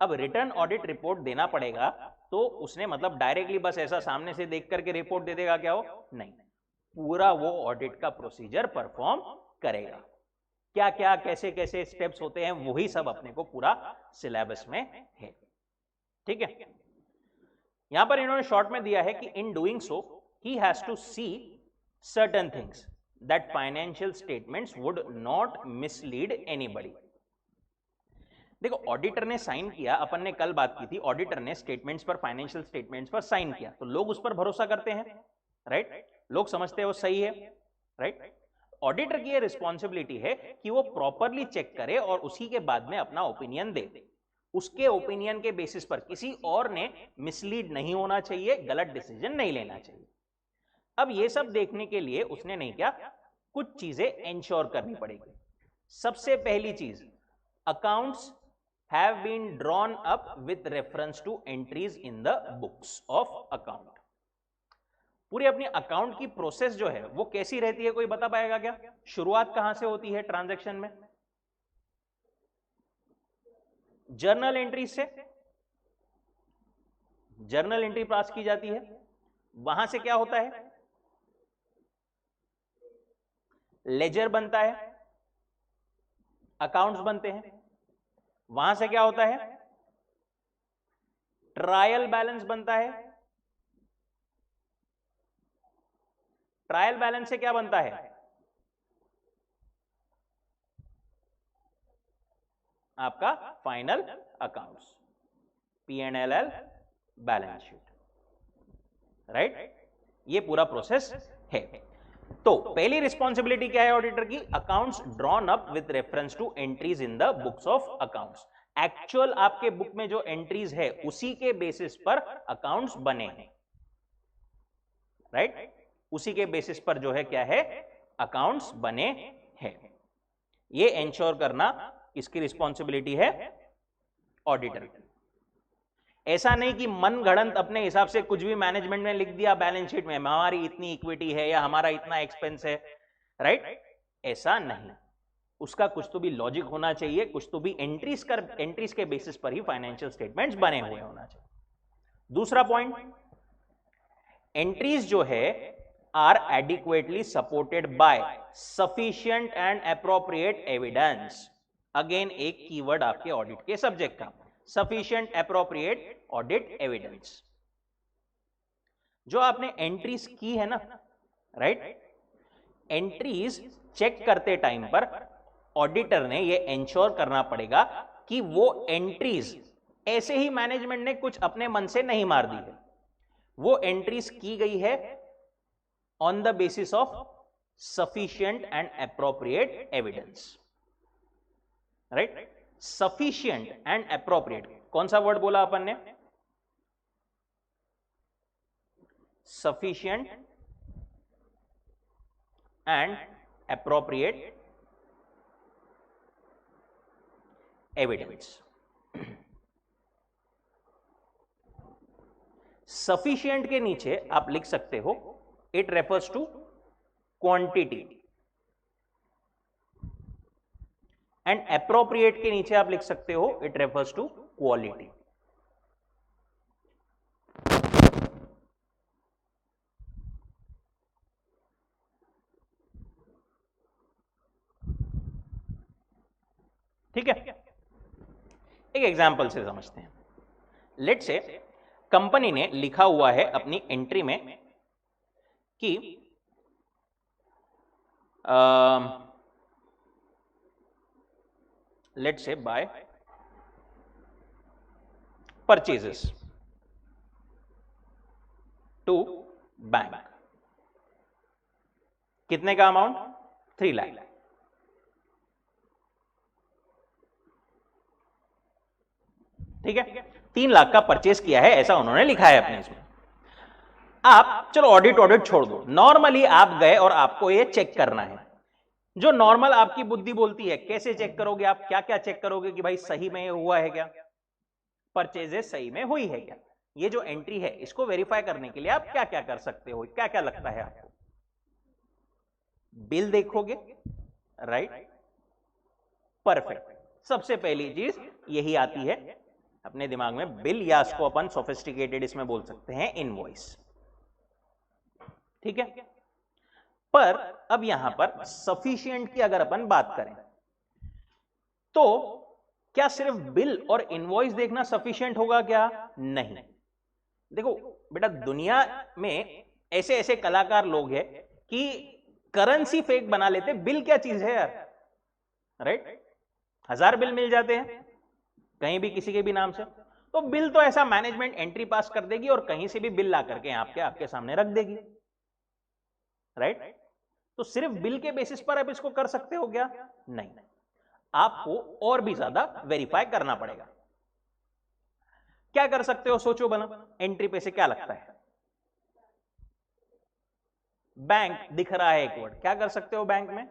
अब रिटर्न ऑडिट रिपोर्ट देना पड़ेगा तो उसने मतलब डायरेक्टली बस ऐसा सामने से देख करके रिपोर्ट दे देगा क्या? हो नहीं, पूरा वो ऑडिट का प्रोसीजर परफॉर्म करेगा। क्या क्या कैसे कैसे स्टेप्स होते हैं वही सब अपने को पूरा सिलेबस में है। ठीक है? यहां पर इन्होंने शॉर्ट में दिया है कि in doing so he has to see certain things that financial statements would not mislead anybody. देखो, ऑडिटर ने साइन किया, अपन ने कल बात की थी, ऑडिटर ने स्टेटमेंट्स पर, फाइनेंशियल स्टेटमेंट्स पर साइन किया तो लोग उस पर भरोसा करते हैं, राइट? लोग समझते हैं वो सही है, राइट? ऑडिटर की ये रिस्पॉन्सिबिलिटी है कि वो प्रॉपरली चेक करे और उसी के बाद में अपना ओपिनियन दे। उसके ओपिनियन के बेसिस पर किसी और ने मिसलीड नहीं होना चाहिए, गलत डिसीजन नहीं लेना चाहिए। अब ये सब देखने के लिए उसने नहीं क्या, कुछ चीजें इंश्योर करनी पड़ेगी। सबसे पहली चीज, accounts have been drawn up with reference to entries in the books of account। पूरी अपनी अकाउंट की प्रोसेस जो है वो कैसी रहती है, कोई बता पाएगा क्या? शुरुआत कहां से होती है ट्रांजैक्शन में? जर्नल एंट्री से। जर्नल एंट्री पास की जाती है, वहां से क्या होता है? लेजर बनता है, अकाउंट्स बनते हैं, वहां से क्या होता है? ट्रायल बैलेंस बनता है। ट्रायल बैलेंस से क्या बनता है? आपका final accounts, P&L balance sheet, right? ये पूरा प्रोसेस है। तो पहली रिस्पॉन्सिबिलिटी क्या है ऑडिटर की? Accounts drawn up with reference to entries in the books of accounts. Actual आपके बुक में जो एंट्रीज है उसी के बेसिस पर अकाउंट्स बने हैं, राइट? उसी के बेसिस पर जो है क्या है, अकाउंट्स बने हैं। ये इंश्योर करना किसकी रिस्पॉन्सिबिलिटी है? ऑडिटर। ऐसा नहीं कि मन गढ़ंत अपने हिसाब से कुछ भी मैनेजमेंट ने लिख दिया बैलेंस शीट में, हमारी इतनी इक्विटी है या हमारा इतना एक्सपेंस है, राइट? ऐसा नहीं, उसका कुछ तो भी लॉजिक होना चाहिए, कुछ तो भी एंट्रीज के बेसिस पर ही फाइनेंशियल स्टेटमेंट्स बने हुए होना चाहिए। दूसरा पॉइंट, एंट्रीज जो है are adequately supported by sufficient and appropriate evidence. Again एक कीवर्ड आपके ऑडिट के सब्जेक्ट का, सफिशिएंट एप्रोप्रिएट ऑडिट एविडेंस। जो आपने एंट्रीज की है ना, राइट? एंट्रीज चेक करते टाइम पर ऑडिटर ने यह इंश्योर करना पड़ेगा कि वो एंट्रीज ऐसे ही मैनेजमेंट ने कुछ अपने मन से नहीं मार दी है, वो एंट्रीज की गई है on the basis of sufficient and appropriate evidence, right? Sufficient and appropriate, कौन सा वर्ड बोला अपन ने? Sufficient and appropriate evidence. Sufficient के नीचे आप लिख सकते हो it refers to quantity, and appropriate के नीचे आप लिख सकते हो इट रेफर्स टू क्वालिटी। ठीक है? एक एग्जांपल से समझते हैं। लेट से कंपनी ने लिखा हुआ है अपनी एंट्री में कि लेट से बाय परचेजेस, टू बैंक। कितने का अमाउंट? 3 लाख। ठीक है, 3 लाख का परचेस किया है ऐसा उन्होंने लिखा है अपने इसमें। आप चलो ऑडिट छोड़ दो, नॉर्मली आप गए और आपको ये चेक करना है। जो नॉर्मल आपकी बुद्धि बोलती है, कैसे चेक करोगे आप? क्या क्या चेक करोगे कि भाई सही में हुआ है क्या, परचेजेस सही में हुई है क्या? ये जो एंट्री है इसको वेरीफाई करने के लिए आप क्या क्या कर सकते हो, क्या क्या लगता है आपको? बिल देखोगे, राइट? परफेक्ट। सबसे पहली चीज यही आती है अपने दिमाग में, बिल, या इसको अपन सोफिस्टिकेटेड इसमें बोल सकते हैं इनवॉइस। ठीक है, पर अब यहां पर सफिशिएंट की अगर अपन बात करें तो क्या सिर्फ बिल और इनवॉइस देखना सफिशिएंट होगा क्या? नहीं। देखो बेटा, दुनिया में ऐसे ऐसे कलाकार लोग हैं कि करेंसी फेक बना लेते। बिल क्या चीज है यार, राइट? 1000 बिल मिल जाते हैं कहीं भी किसी के भी नाम से, तो बिल तो ऐसा मैनेजमेंट एंट्री पास कर देगी और कहीं से भी बिल ला करके आपके सामने रख देगी, राइट? तो सिर्फ बिल के बेसिस पर आप इसको कर सकते हो क्या? नहीं, आपको और भी ज्यादा वेरीफाई करना पड़ेगा। क्या कर सकते हो सोचो बना, एंट्री पे से क्या लगता है? बैंक दिख रहा है एक वर्ड, क्या कर सकते हो बैंक में?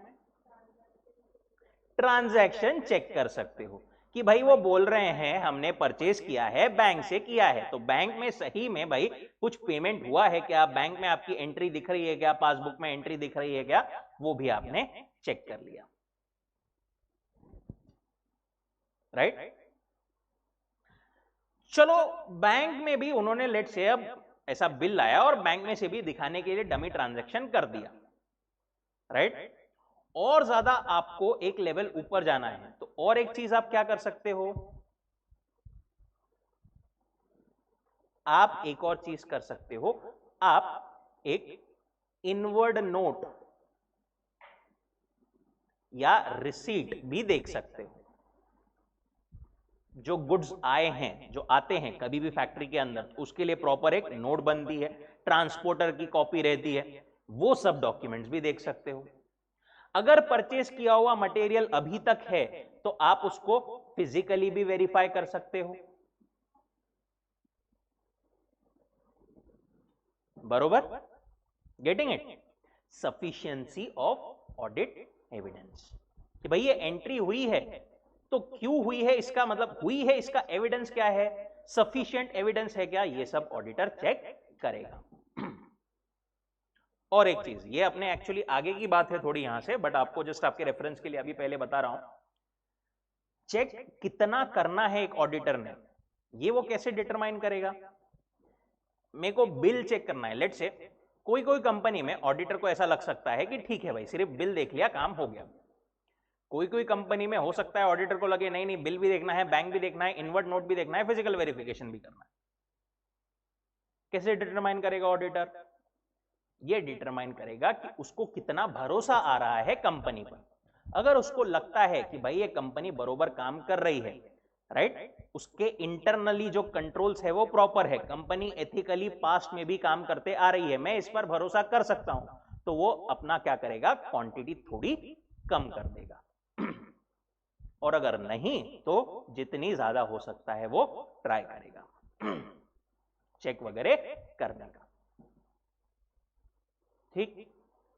ट्रांजैक्शन चेक कर सकते हो कि भाई वो बोल रहे हैं हमने परचेज किया है, बैंक से किया है, तो बैंक में सही में भाई कुछ पेमेंट हुआ है क्या? बैंक में आपकी एंट्री दिख रही है क्या? पासबुक में एंट्री दिख रही है क्या? वो भी आपने चेक कर लिया, राइट? चलो बैंक में भी उन्होंने लेट से अब ऐसा बिल लाया और बैंक में से भी दिखाने के लिए डमी ट्रांजैक्शन कर दिया, राइट? और ज्यादा आपको एक लेवल ऊपर जाना है तो और एक चीज आप क्या कर सकते हो? आप एक और चीज कर सकते हो, आप एक इनवर्ड नोट या रिसीट भी देख सकते हो। जो गुड्स आए हैं, जो आते हैं कभी भी फैक्ट्री के अंदर, उसके लिए प्रॉपर एक नोट बनती है, ट्रांसपोर्टर की कॉपी रहती है, वो सब डॉक्यूमेंट्स भी देख सकते हो। अगर परचेस किया हुआ मटेरियल अभी तक है तो आप उसको फिजिकली भी वेरीफाई कर सकते हो, बरोबर? Getting it? Sufficiency of audit evidence कि भाई ये एंट्री हुई है तो क्यों हुई है, इसका मतलब हुई है, इसका एविडेंस क्या है, सफिशिएंट एविडेंस है क्या, ये सब ऑडिटर चेक करेगा। और एक चीज, ये अपने एक्चुअली आगे की बात है थोड़ी यहां से, बट आपको जस्ट आपके रेफरेंस के लिए अभी पहले बता रहा हूं, चेक कितना करना है एक ऑडिटर ने, ये वो कैसे डिटरमाइन करेगा? मेरे को बिल चेक करना है, लेट से कोई कोई कंपनी में ऑडिटर को ऐसा लग सकता है कि ठीक है भाई सिर्फ बिल देख लिया काम हो गया। कोई कोई कंपनी में हो सकता है ऑडिटर को लगे नहीं नहीं, बिल भी देखना है, बैंक भी देखना है, इनवर्ड नोट भी देखना है, फिजिकल वेरिफिकेशन भी करना है। कैसे डिटरमाइन करेगा ऑडिटर? ये डिटरमाइन करेगा कि उसको कितना भरोसा आ रहा है कंपनी पर। अगर उसको लगता है कि भाई ये कंपनी बरोबर काम कर रही है, राइट, उसके इंटरनली जो कंट्रोल्स है वो प्रॉपर है, कंपनी एथिकली पास्ट में भी काम करते आ रही है, मैं इस पर भरोसा कर सकता हूं, तो वो अपना क्या करेगा, क्वांटिटी थोड़ी कम कर देगा। और अगर नहीं तो जितनी ज्यादा हो सकता है वो ट्राई करेगा चेक वगैरह करने का। ठीक,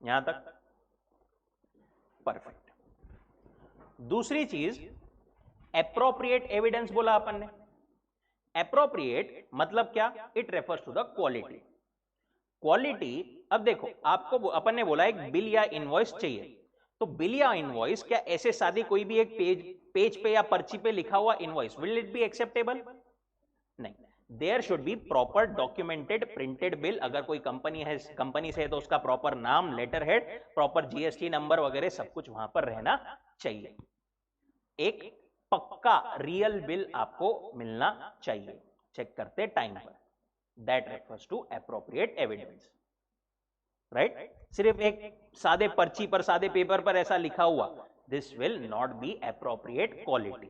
यहां तक परफेक्ट। दूसरी चीज एप्रोप्रिएट एविडेंस बोला अपन ने। एप्रोप्रिएट मतलब क्या? It refers to the quality. Quality, अब देखो आपको अपन ने बोला एक बिल या इनवॉइस चाहिए, तो बिल या इनवॉइस क्या ऐसे सादी कोई भी एक पेज पे या पर्ची पे लिखा हुआ invoice, will it be acceptable? नहीं, there should be proper documented printed bill. अगर कोई कंपनी से है तो उसका प्रॉपर नाम, letter head, proper GST number वगैरह सब कुछ वहां पर रहना चाहिए। एक पक्का रियल बिल आपको मिलना चाहिए चेक करते टाइम पर। That refers to appropriate evidence, right? सिर्फ एक सादे पर्ची पर, सादे पेपर पर ऐसा लिखा हुआ, this will not be appropriate quality.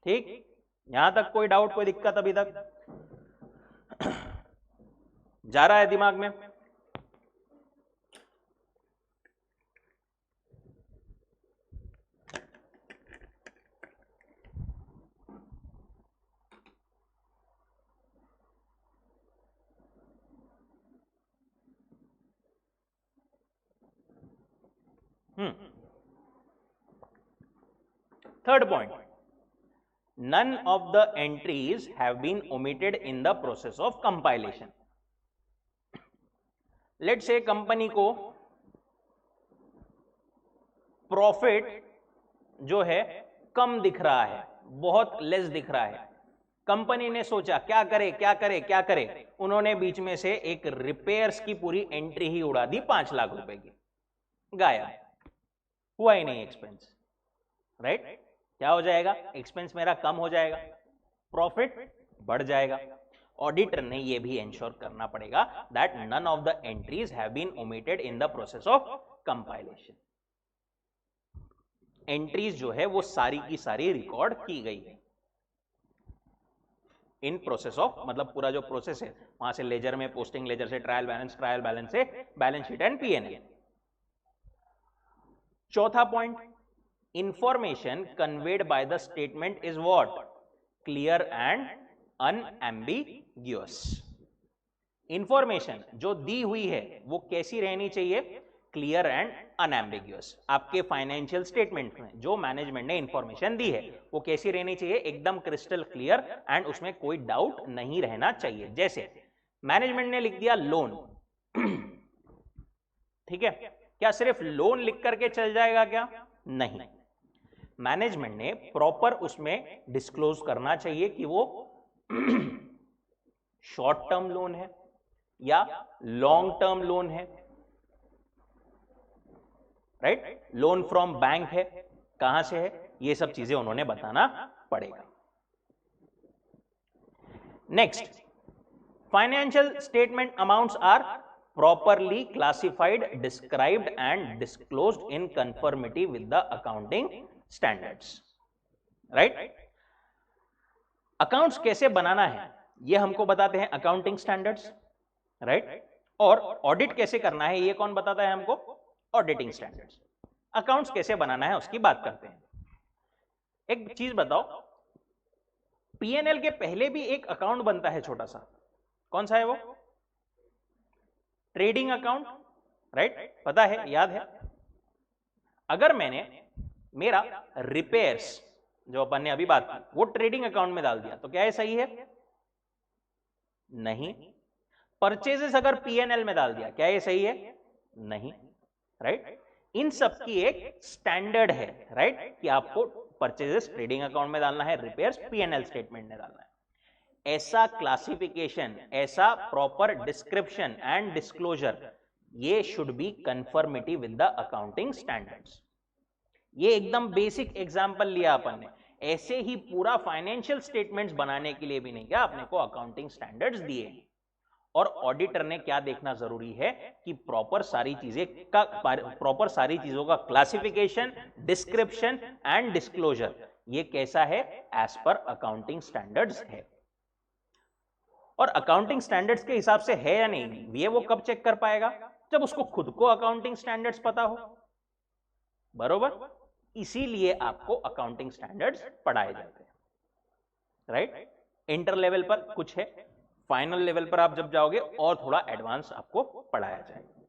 ठीक, यहां तक कोई डाउट, कोई दिक्कत अभी तक? जा रहा है दिमाग में? Third point, none of the entries have been omitted in the process of compilation. Let's say company को प्रॉफिट जो है कम दिख रहा है, बहुत लेस दिख रहा है। कंपनी ने सोचा क्या करे क्या करे क्या करे, उन्होंने बीच में से एक रिपेयर्स की पूरी एंट्री ही उड़ा दी 5 लाख रुपए की, गाया, हुआ ही नहीं एक्सपेंस, राइट? क्या हो जाएगा? एक्सपेंस मेरा कम हो जाएगा, प्रॉफिट बढ़ जाएगा। ऑडिटर ने यह भी इंश्योर करना पड़ेगा that none of the entries have been omitted in the process of compilation. Entries जो है वो सारी की सारी रिकॉर्ड की गई है इन प्रोसेस ऑफ, मतलब पूरा जो प्रोसेस है वहां से लेजर में पोस्टिंग, लेजर से ट्रायल बैलेंस, ट्रायल बैलेंस से बैलेंस शीट एंड पीएनएल। चौथा point, information conveyed by the statement is what? Clear and unambiguous. Information जो दी हुई है वो कैसी रहनी चाहिए? Clear and unambiguous. आपके फाइनेंशियल स्टेटमेंट में जो मैनेजमेंट ने इंफॉर्मेशन दी है वो कैसी रहनी चाहिए? एकदम क्रिस्टल क्लियर एंड उसमें कोई डाउट नहीं रहना चाहिए। जैसे मैनेजमेंट ने लिख दिया लोन, ठीक है, क्या सिर्फ लोन लिख करके चल जाएगा क्या? नहीं, मैनेजमेंट ने प्रॉपर उसमें डिस्क्लोज करना चाहिए कि वो शॉर्ट टर्म लोन है या लॉन्ग टर्म लोन है, राइट? लोन फ्रॉम बैंक है, कहां से है, ये सब चीजें उन्होंने बताना पड़ेगा। Next, financial statement amounts are properly classified, described and disclosed in conformity with the accounting standards, right? Accounts कैसे बनाना है ये हमको बताते हैं अकाउंटिंग स्टैंडर्ड्स, राइट? और ऑडिट कैसे करना है ये कौन बताता है हमको? Auditing standards. अकाउंट्स कैसे बनाना है उसकी बात करते हैं। एक चीज बताओ, पीएनएल के पहले भी एक अकाउंट बनता है छोटा सा, कौन सा है वो? Trading account, right? पता है, याद है? अगर मैंने मेरा रिपेयर्स जो अपन ने अभी बात की वो ट्रेडिंग अकाउंट में डाल दिया तो क्या ये सही है? नहीं। परचेजेस अगर पीएनएल में डाल दिया क्या ये सही है? नहीं, राइट? इन सब की एक स्टैंडर्ड है, राइट? कि आपको परचेजेस ट्रेडिंग अकाउंट में डालना है, रिपेयर्स पीएनएल स्टेटमेंट में डालना है। ऐसा क्लासिफिकेशन, ऐसा प्रॉपर डिस्क्रिप्शन एंड डिस्क्लोजर, ये should be conformity with the accounting standards. ये एकदम बेसिक एग्जांपल लिया अपन ने, ऐसे ही पूरा फाइनेंशियल स्टेटमेंट्स बनाने के लिए भी नहीं क्या आपने को अकाउंटिंग स्टैंडर्ड्स दिए हैं। और ऑडिटर ने क्या देखना जरूरी है कि प्रॉपर सारी चीजों का क्लासिफिकेशन, डिस्क्रिप्शन एंड डिस्क्लोजर ये कैसा है? एज पर अकाउंटिंग स्टैंडर्ड्स है। और अकाउंटिंग स्टैंडर्ड्स के हिसाब से है या नहीं ये वो कब चेक कर पाएगा? जब उसको खुद को अकाउंटिंग स्टैंडर्ड्स पता हो, बरोबर? इसीलिए आपको अकाउंटिंग स्टैंडर्ड्स पढ़ाए जाते हैं, राइट? इंटर लेवल पर कुछ है, फाइनल लेवल पर आप जब जाओगे और थोड़ा एडवांस आपको पढ़ाया जाएगा।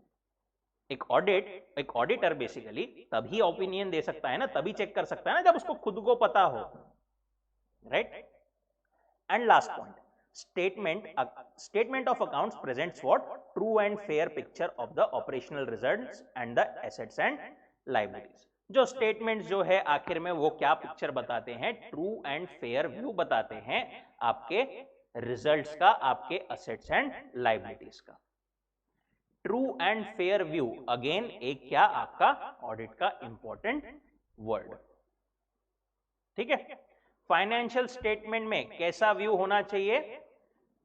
एक ऑडिटर बेसिकली तभी ओपिनियन दे सकता है ना, तभी चेक कर सकता है ना जब उसको खुद को पता हो, right? And last point, statement of accounts presents what? True and fair picture of the operational results and the assets and liabilities. जो स्टेटमेंट्स जो है आखिर में वो क्या पिक्चर बताते हैं? ट्रू एंड फेयर व्यू बताते हैं आपके रिजल्ट्स का, आपके असेट्स एंड लाइबिलिटीज का। True and fair view again एक क्या आपका ऑडिट का इंपॉर्टेंट वर्ड, ठीक है? फाइनेंशियल स्टेटमेंट में कैसा व्यू होना चाहिए?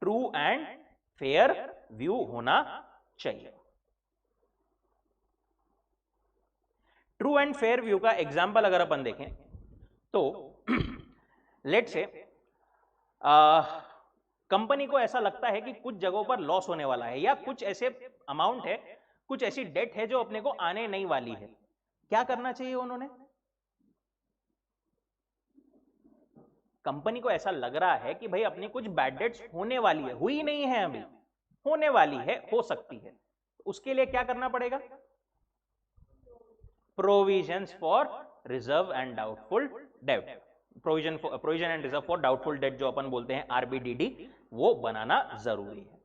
ट्रू एंड फेयर व्यू होना चाहिए। ट्रू एंड फेयर व्यू का एग्जांपल अगर अपन देखें तो लेट से कंपनी को ऐसा लगता है कि कुछ जगहों पर लॉस होने वाला है या कुछ ऐसे अमाउंट है, कुछ ऐसी डेट है जो अपने को आने नहीं वाली है, क्या करना चाहिए उन्होंने? कंपनी को ऐसा लग रहा है कि भाई अपनी कुछ बैड डेट्स होने वाली है, हुई नहीं है अभी, होने वाली है, हो सकती है, उसके लिए क्या करना पड़ेगा? Provisions for reserve and doubtful debt, provision and reserve for doubtful debt जो अपन बोलते हैं आरबीडीडी, वो बनाना जरूरी है।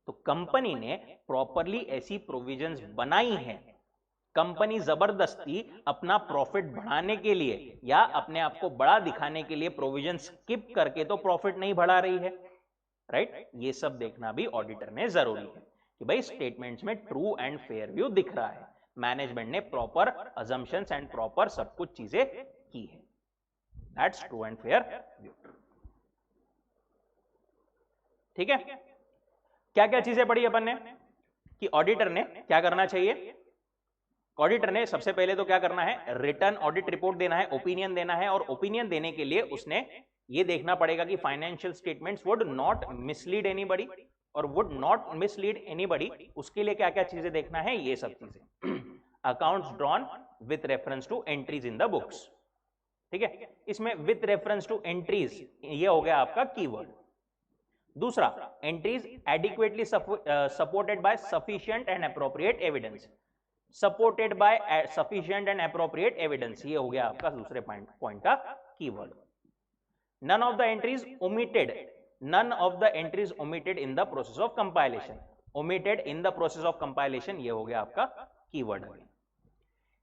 तो कंपनी ने प्रॉपरली ऐसी प्रोविजंस बनाई है। कंपनी जबरदस्ती अपना प्रॉफिट बढ़ाने के लिए या अपने आप को बड़ा दिखाने के लिए प्रोविजन स्किप करके तो प्रॉफिट नहीं बढ़ा रही है, राइट? ये सब देखना भी ऑडिटर ने जरूरी है कि भाई स्टेटमेंट्स में ट्रू एंड फेयर व्यू दिख रहा है, मैनेजमेंट ने प्रॉपर अजम्पशंस एंड प्रॉपर सब कुछ चीजें की है, that's true and fair view. ठीक है, क्या क्या चीजें पढ़ी अपन ने कि ऑडिटर ने क्या करना चाहिए? ऑडिटर ने सबसे पहले तो क्या करना है? रिटर्न ऑडिट रिपोर्ट देना है, ओपिनियन देना है, और ओपिनियन देने के लिए उसने ये देखना पड़ेगा कि financial statements would not mislead anybody और वुड नॉट मिसलीड एनीबॉडी। उसके लिए क्या क्या चीजें देखना है? ये सब चीजें, accounts drawn with reference to entries in the books. ठीक है, इसमें विथ रेफरेंस टू एंट्रीज ये हो गया आपका कीवर्ड। दूसरा, entries adequately supported by sufficient and appropriate evidence, supported by sufficient and appropriate evidence, ये हो गया आपका दूसरे पॉइंट का keyword. None of the entries omitted, none of the entries omitted in the process of compilation, omitted in the process of compilation, ये हो गया आपका keyword.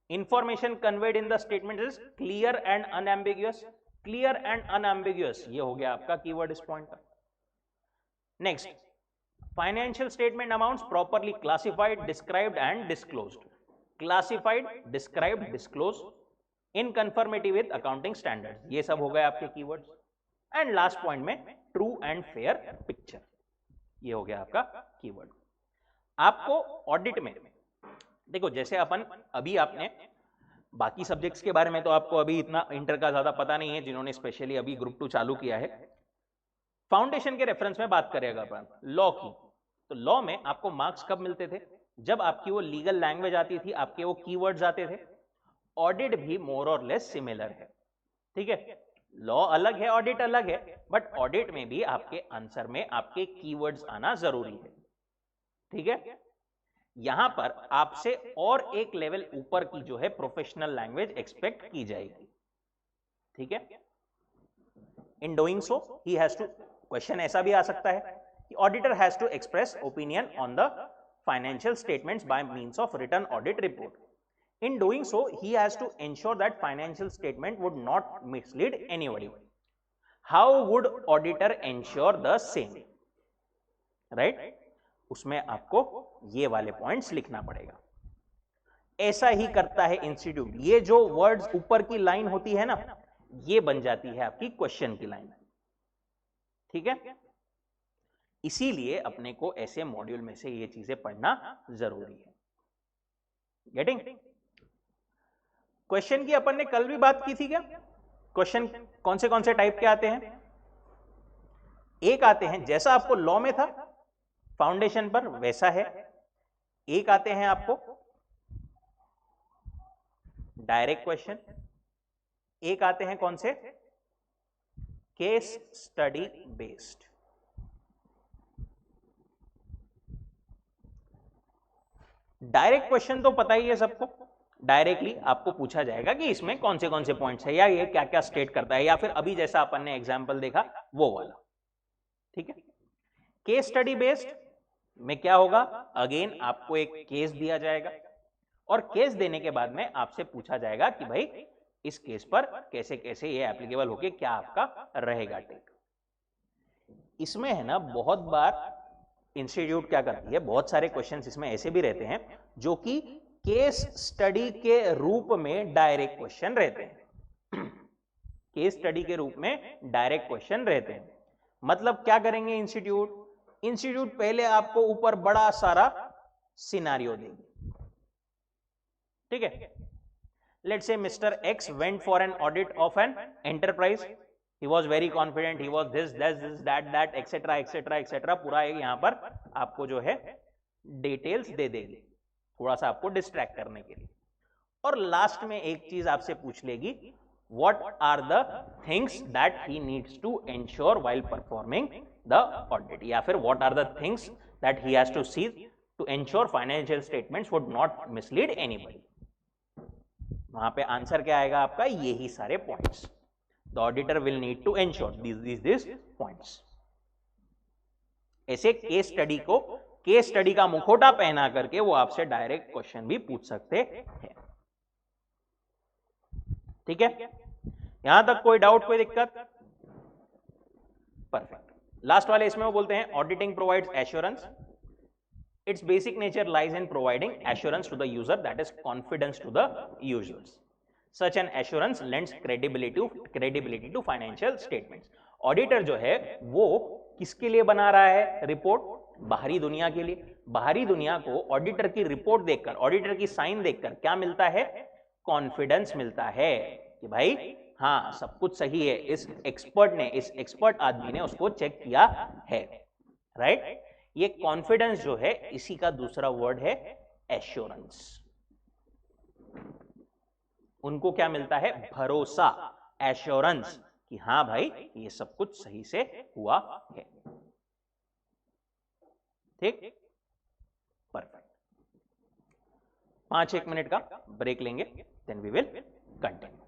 Information conveyed in the statement is clear and unambiguous, clear and unambiguous, ये हो गया आपका keyword इस point का। Next, financial statement amounts properly classified, described and disclosed, classified, described, disclose in conformity with accounting standards, ये सब हो गए आपके कीवर्ड्स। एंड लास्ट पॉइंट में ट्रू एंड फेयर पिक्चर, ये हो गया आपका कीवर्ड। आपको ऑडिट में देखो, जैसे अपन अभी आपने बाकी सब्जेक्ट्स के बारे में तो आपको अभी इतना इंटर का ज्यादा पता नहीं है, जिन्होंने स्पेशली अभी ग्रुप 2 चालू किया है। फाउंडेशन के रेफरेंस में बात करेगा अपन लॉ की, तो लॉ में आपको मार्क्स कब मिलते थे? जब आपकी वो लीगल लैंग्वेज आती थी, आपके वो कीवर्ड्स आते थे। ऑडिट भी मोर और लेस सिमिलर है, ठीक है? लॉ अलग है, ऑडिट अलग है, बट ऑडिट में भी आपके आंसर में आपके कीवर्ड्स आना जरूरी है, ठीक है? यहां पर आपसे और एक लेवल ऊपर की जो है प्रोफेशनल लैंग्वेज एक्सपेक्ट की जाएगी, ठीक है? In doing so he has to, question ऐसा भी आ सकता है कि auditor has to express opinion on the financial statements by means of written audit report. In doing so, he has to ensure that financial statement would not mislead anybody. How would auditor ensure the same? Right? उसमें आपको ये वाले points लिखना पड़ेगा। ऐसा ही करता है institute, ये जो वर्ड्स ऊपर की लाइन होती है ना, ये बन जाती है आपकी क्वेश्चन की लाइन, ठीक है? इसीलिए अपने को ऐसे मॉड्यूल में से ये चीजें पढ़ना जरूरी है। गेटिंग? क्वेश्चन की अपन ने कल भी बात की थी क्या? क्वेश्चन कौन से टाइप के आते हैं? एक आते हैं जैसा आपको लॉ में था फाउंडेशन पर वैसा है, एक आते हैं आपको डायरेक्ट क्वेश्चन, एक आते हैं कौन से? Case study based. Direct question तो पता ही है सबको, डायरेक्टली आपको पूछा जाएगा कि इसमें कौन से पॉइंट्स है या ये क्या क्या स्टेट करता है, या फिर अभी जैसा अपन ने एग्जांपल देखा वो वाला, ठीक है? केस स्टडी बेस्ड में क्या होगा? अगेन आपको एक केस दिया जाएगा और केस देने के बाद में आपसे पूछा जाएगा कि भाई इस केस पर कैसे कैसे ये एप्लीकेबल होके क्या आपका रहेगा टेक। इसमें है ना, बहुत बार इंस्टीट्यूट क्या करती है, बहुत सारे क्वेश्चंस इसमें ऐसे भी रहते हैं जो कि केस स्टडी के रूप में डायरेक्ट क्वेश्चन रहते हैं। केस स्टडी के रूप में डायरेक्ट क्वेश्चन रहते हैं। मतलब क्या करेंगे इंस्टीट्यूट पहले आपको ऊपर बड़ा सारा सिनारियो देगी, ठीक है? Let's say mister x went for an audit of an enterprise, he was very confident, he was this that etcetera etcetera etcetera, पूरा यहाँ पर आपको जो है डिटेल्स दे देगी, थोड़ा सा आपको डिस्ट्रैक्ट करने के लिए। और लास्ट में एक चीज आपसे पूछ लेगी, what are the things that he needs to ensure while performing the audit, या फिर what are the things that he has to see to ensure financial statements would not mislead anybody। वहां पे आंसर क्या आएगा आपका, यही सारे points. The auditor will need to ensure this points. ऐसे केस स्टडी को, केस स्टडी का मुखौटा पहना करके वो आपसे डायरेक्ट क्वेश्चन भी पूछ सकते हैं। ठीक है, यहां तक कोई डाउट, कोई दिक्कत? परफेक्ट। लास्ट वाले इसमें वो बोलते हैं auditing provides assurance, its basic nature lies in providing assurance to the user, that is confidence to the users. Such an assurance lends credibility to financial statements. Auditor जो है वो किसके लिए बना रहा है रिपोर्ट? बाहरी दुनिया के लिए। बाहरी दुनिया को ऑडिटर की रिपोर्ट देखकर, ऑडिटर की साइन देखकर क्या मिलता है? कॉन्फिडेंस मिलता है कि भाई हाँ सब कुछ सही है, इस एक्सपर्ट आदमी ने उसको चेक किया है, राइट? ये कॉन्फिडेंस जो है इसी का दूसरा वर्ड है एश्योरेंस। उनको क्या मिलता है? भरोसा, एश्योरेंस कि हाँ भाई ये सब कुछ सही से हुआ है। ठीक, परफेक्ट। 5-1 मिनट का ब्रेक लेंगे, देन वी विल कंटिन्यू।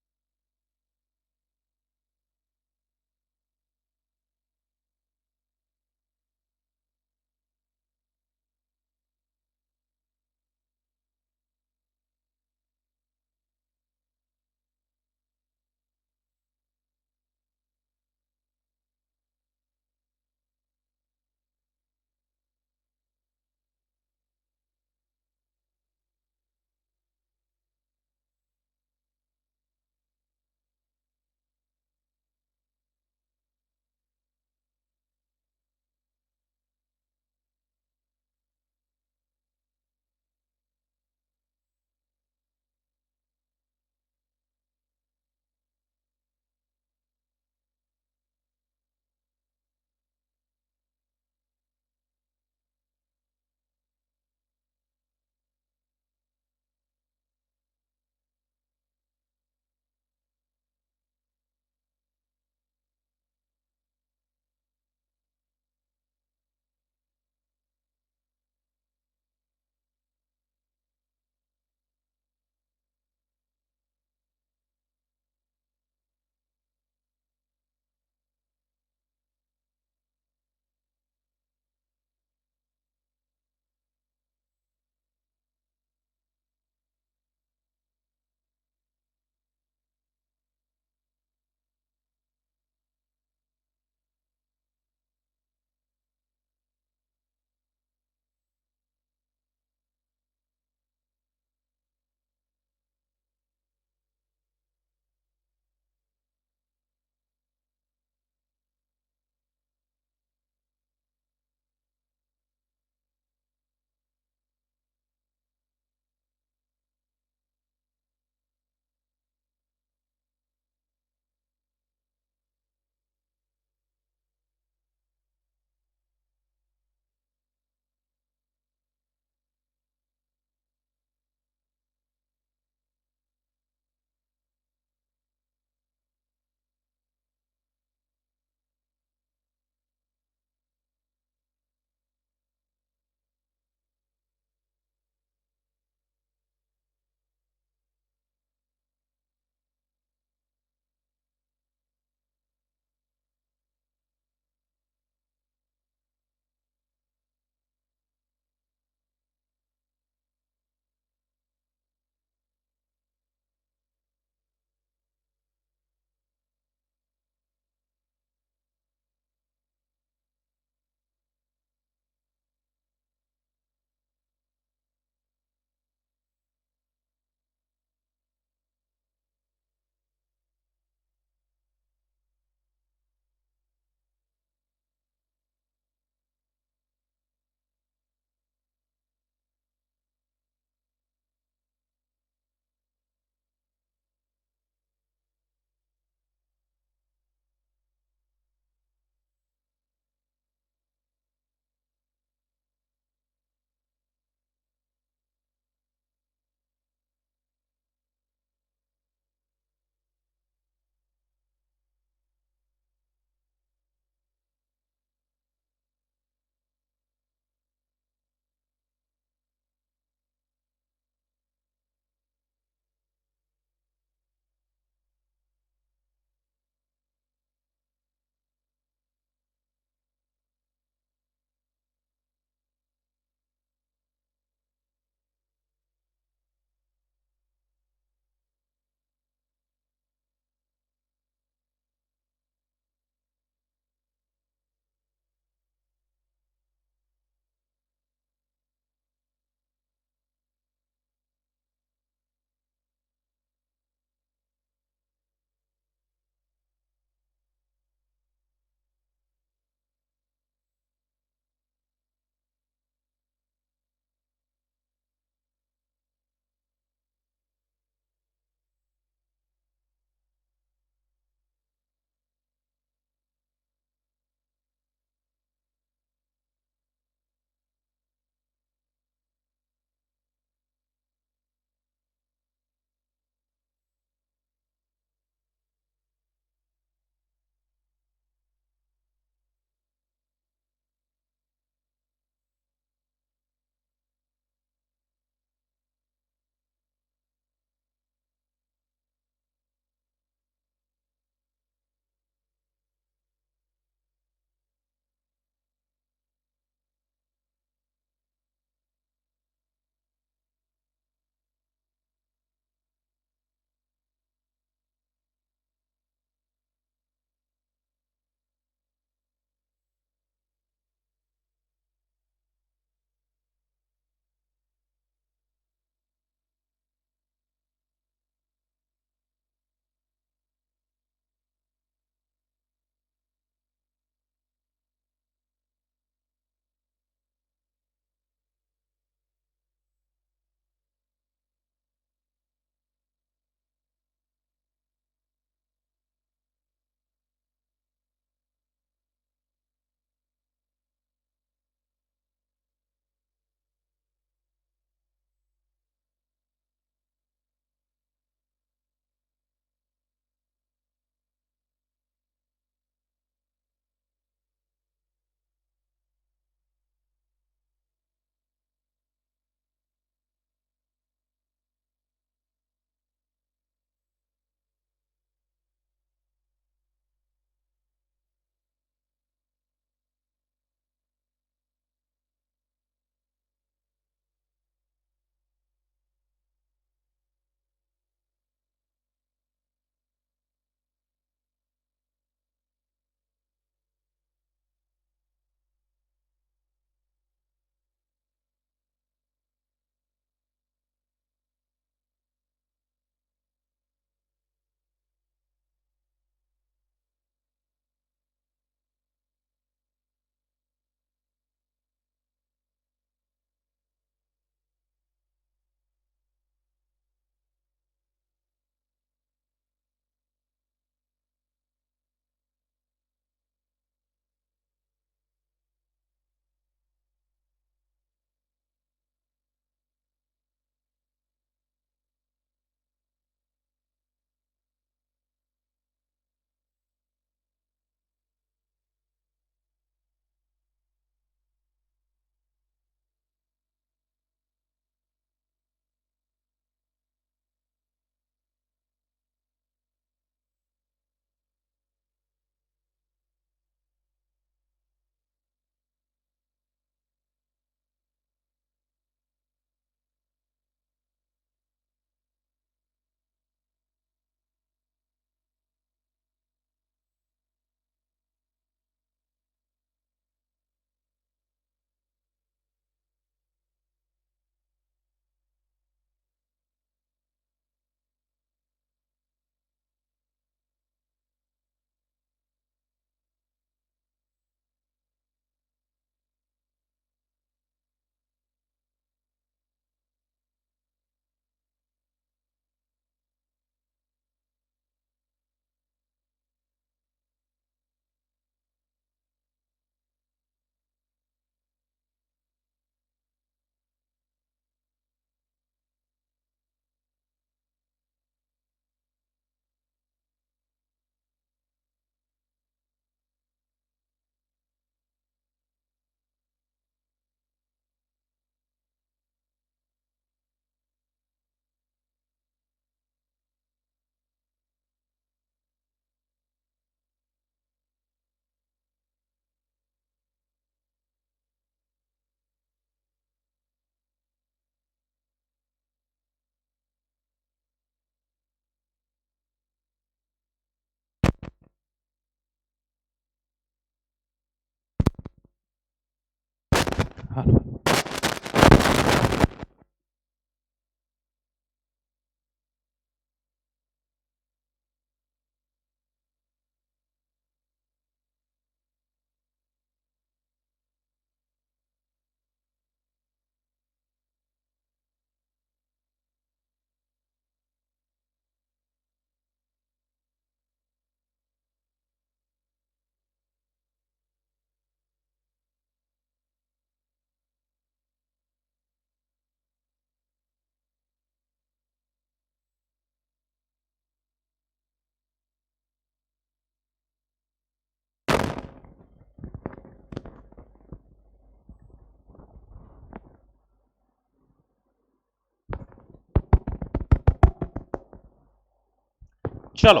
चलो,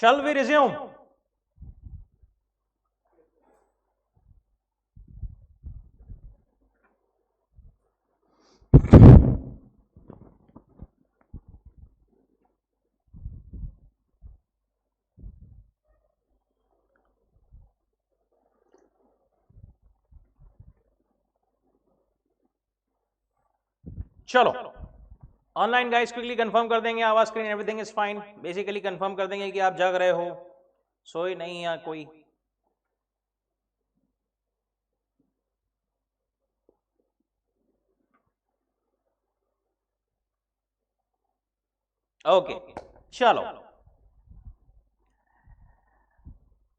shall we resume? चलो, ऑनलाइन गाइस क्विकली कंफर्म कर देंगे, आवाज screen everything is fine. Basically confirm कर देंगे कि आप जग रहे हो, सोए नहीं या कोई। ओके, चलो।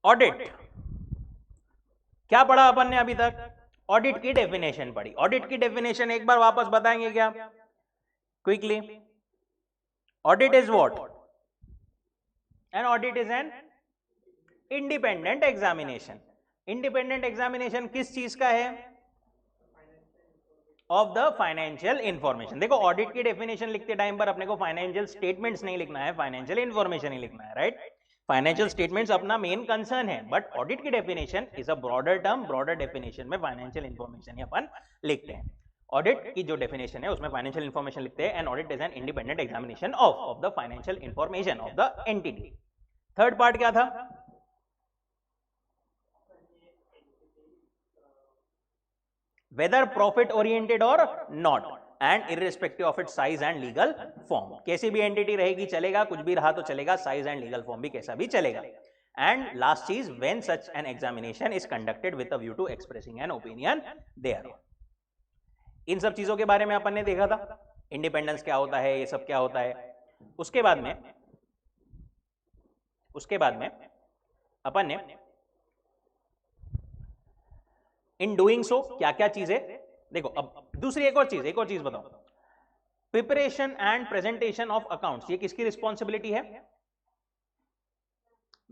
ऑडिट क्या पढ़ा अपन ने अभी तक? ऑडिट की डेफिनेशन पढ़ी। ऑडिट की डेफिनेशन एक बार वापस बताएंगे क्या quickly? Audit is what? An audit is an independent examination. Independent examination किस चीज का है? Of the financial information. देखो, ऑडिट की डेफिनेशन लिखते टाइम पर अपने को फाइनेंशियल स्टेटमेंट्स नहीं लिखना है, फाइनेंशियल इंफॉर्मेशन ही लिखना है, राइट? फाइनेंशियल स्टेटमेंट्स अपना मेन कंसर्न है, बट ऑडिट की definition is a broader term. Broader definition में फाइनेंशियल इंफॉर्मेशन ही अपन लिखते हैं। ऑडिट की जो डेफिनेशन है उसमें फाइनेंशियल इंफॉर्मेशन लिखते हैं, and audit is an independent examination of the financial information of the entity. Third part क्या था? Weather profit oriented or not, and irrespective of its size and legal form. कैसी भी entity रहेगी चलेगा, कुछ भी रहा तो चलेगा, साइज एंड लीगल फॉर्म भी कैसा भी चलेगा। एंड लास्ट चीज, when such an examination is conducted with a view to expressing an opinion there. इन सब चीजों के बारे में अपन ने देखा था, इंडिपेंडेंस क्या होता है, ये सब क्या होता है। उसके बाद में अपन ने इन डूइंग सो क्या क्या चीजें, देखो अब दूसरी एक और चीज बताओ। Preparation and presentation of accounts, ये किसकी रिस्पॉन्सिबिलिटी है?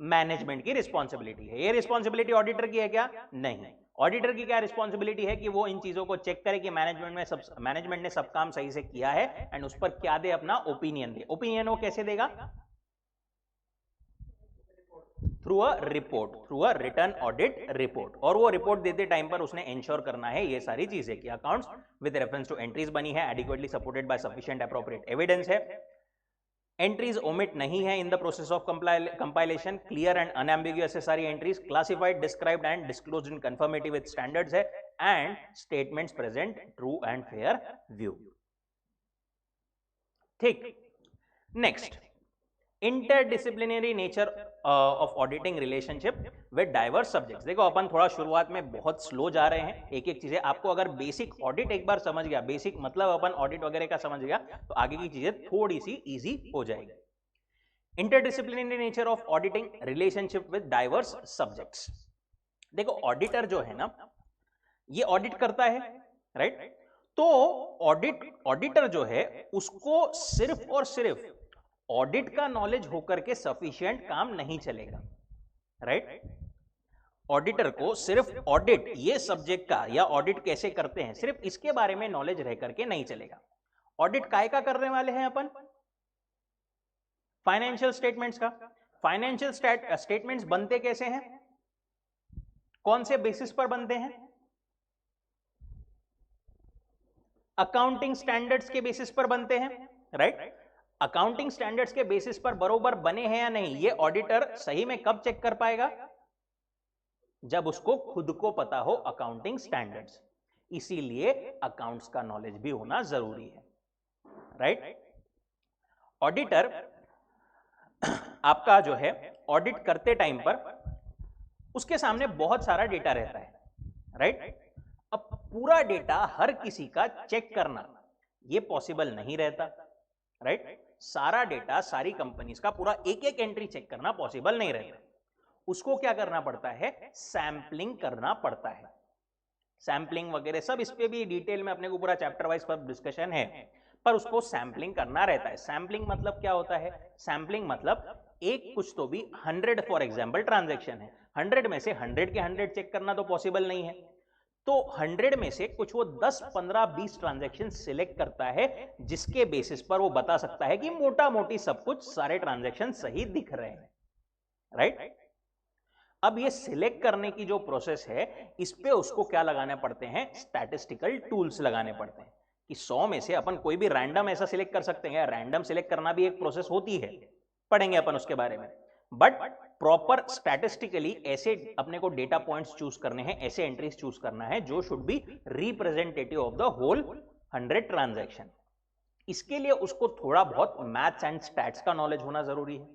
मैनेजमेंट की रिस्पॉन्सिबिलिटी है। ये रिस्पॉन्सिबिलिटी ऑडिटर की है क्या? नहीं। ऑडिटर की क्या रिस्पॉन्सिबिलिटी है कि वो इन चीजों को चेक करे कि मैनेजमेंट ने सब काम सही से किया है, एंड उस पर क्या दे, अपना ओपिनियन दे। ओपिनियन वो कैसे देगा? Through a report, through a return audit report. और वो रिपोर्ट देते टाइम पर उसने इंश्योर करना है ये सारी चीजें कि accounts with reference to entries बनी है, adequately supported by sufficient appropriate evidence है, एंट्रीज ओमिट नहीं है in the process of compilation, clear and unambiguous है सारी entries, classified, described and disclosed in conformity with standards है, and statements present true and fair view. ठीक, next, interdisciplinary nature of auditing relationship with diverse subjects. देखो, अपन थोड़ा शुरुआत में बहुत स्लो जा रहे हैं, एक एक चीजें आपको अगर बेसिक ऑडिट एक बार समझ गया, बेसिक मतलब अपन ऑडिट वगैरह का समझ गया, तो आगे की चीजें थोड़ी सी इजी हो जाएगी। Interdisciplinary nature of auditing relationship with diverse subjects. देखो, ऑडिटर जो है ना, ये ऑडिट करता है, राइट? तो ऑडिटर जो है उसको सिर्फ और सिर्फ ऑडिट का नॉलेज होकर के सफिशिएंट काम नहीं चलेगा, राइट? ऑडिटर को सिर्फ ऑडिट ये सब्जेक्ट का या ऑडिट कैसे करते हैं सिर्फ इसके बारे में नॉलेज रह करके नहीं चलेगा। ऑडिट काय का करने वाले हैं अपन? फाइनेंशियल स्टेटमेंट्स का। फाइनेंशियल स्टेटमेंट्स बनते कैसे हैं? कौन से बेसिस पर बनते हैं? अकाउंटिंग स्टैंडर्ड्स के बेसिस पर बनते हैं, राइट? अकाउंटिंग स्टैंडर्ड्स के बेसिस पर बरोबर बने हैं या नहीं, ये ऑडिटर सही में कब चेक कर पाएगा? जब उसको खुद को पता हो अकाउंटिंग स्टैंडर्ड्स। इसीलिए अकाउंट्स का नॉलेज भी होना जरूरी है, राइट? ऑडिटर आपका जो है ऑडिट करते टाइम पर उसके सामने बहुत सारा डेटा रहता है, राइट? अब पूरा डेटा हर किसी का चेक करना ये पॉसिबल नहीं रहता, राइट? सारा डेटा, सारी कंपनीज का पूरा एक एक एंट्री चेक करना पॉसिबल नहीं रहता। उसको क्या करना पड़ता है? सैंपलिंग करना पड़ता है। सैंपलिंग वगैरह सब इस पे भी डिटेल में अपने को पूरा चैप्टर वाइज पर डिस्कशन है, पर उसको सैंपलिंग करना रहता है। सैंपलिंग मतलब क्या होता है? सैंपलिंग मतलब एक कुछ तो भी 100 फॉर एग्जांपल ट्रांजैक्शन है, 100 में से 100 के 100 चेक करना तो पॉसिबल नहीं है। तो 100 में से कुछ वो 10, 15, 20 ट्रांजैक्शन सिलेक्ट करता है, जिसके बेसिस पर वो बता सकता है कि मोटा मोटी सब कुछ सारे ट्रांजैक्शन सही दिख रहे हैं, राइट? अब ये सिलेक्ट करने की जो प्रोसेस है, इस पे उसको क्या लगाने पड़ते हैं? स्टैटिस्टिकल टूल्स लगाने पड़ते हैं कि 100 में से अपन कोई भी रैंडम ऐसा सिलेक्ट कर सकते हैं। रैंडम सिलेक्ट करना भी एक प्रोसेस होती है, पढ़ेंगे अपन उसके बारे में। बट प्रॉपर स्टैटिस्टिकली ऐसे अपने को डेटा पॉइंट्स चूज करने हैं, ऐसे एंट्रीज चूज करना है जो should be representative of the whole 100 transaction. इसके लिए उसको थोड़ा बहुत मैथ्स एंड स्टैट्स का नॉलेज होना जरूरी है,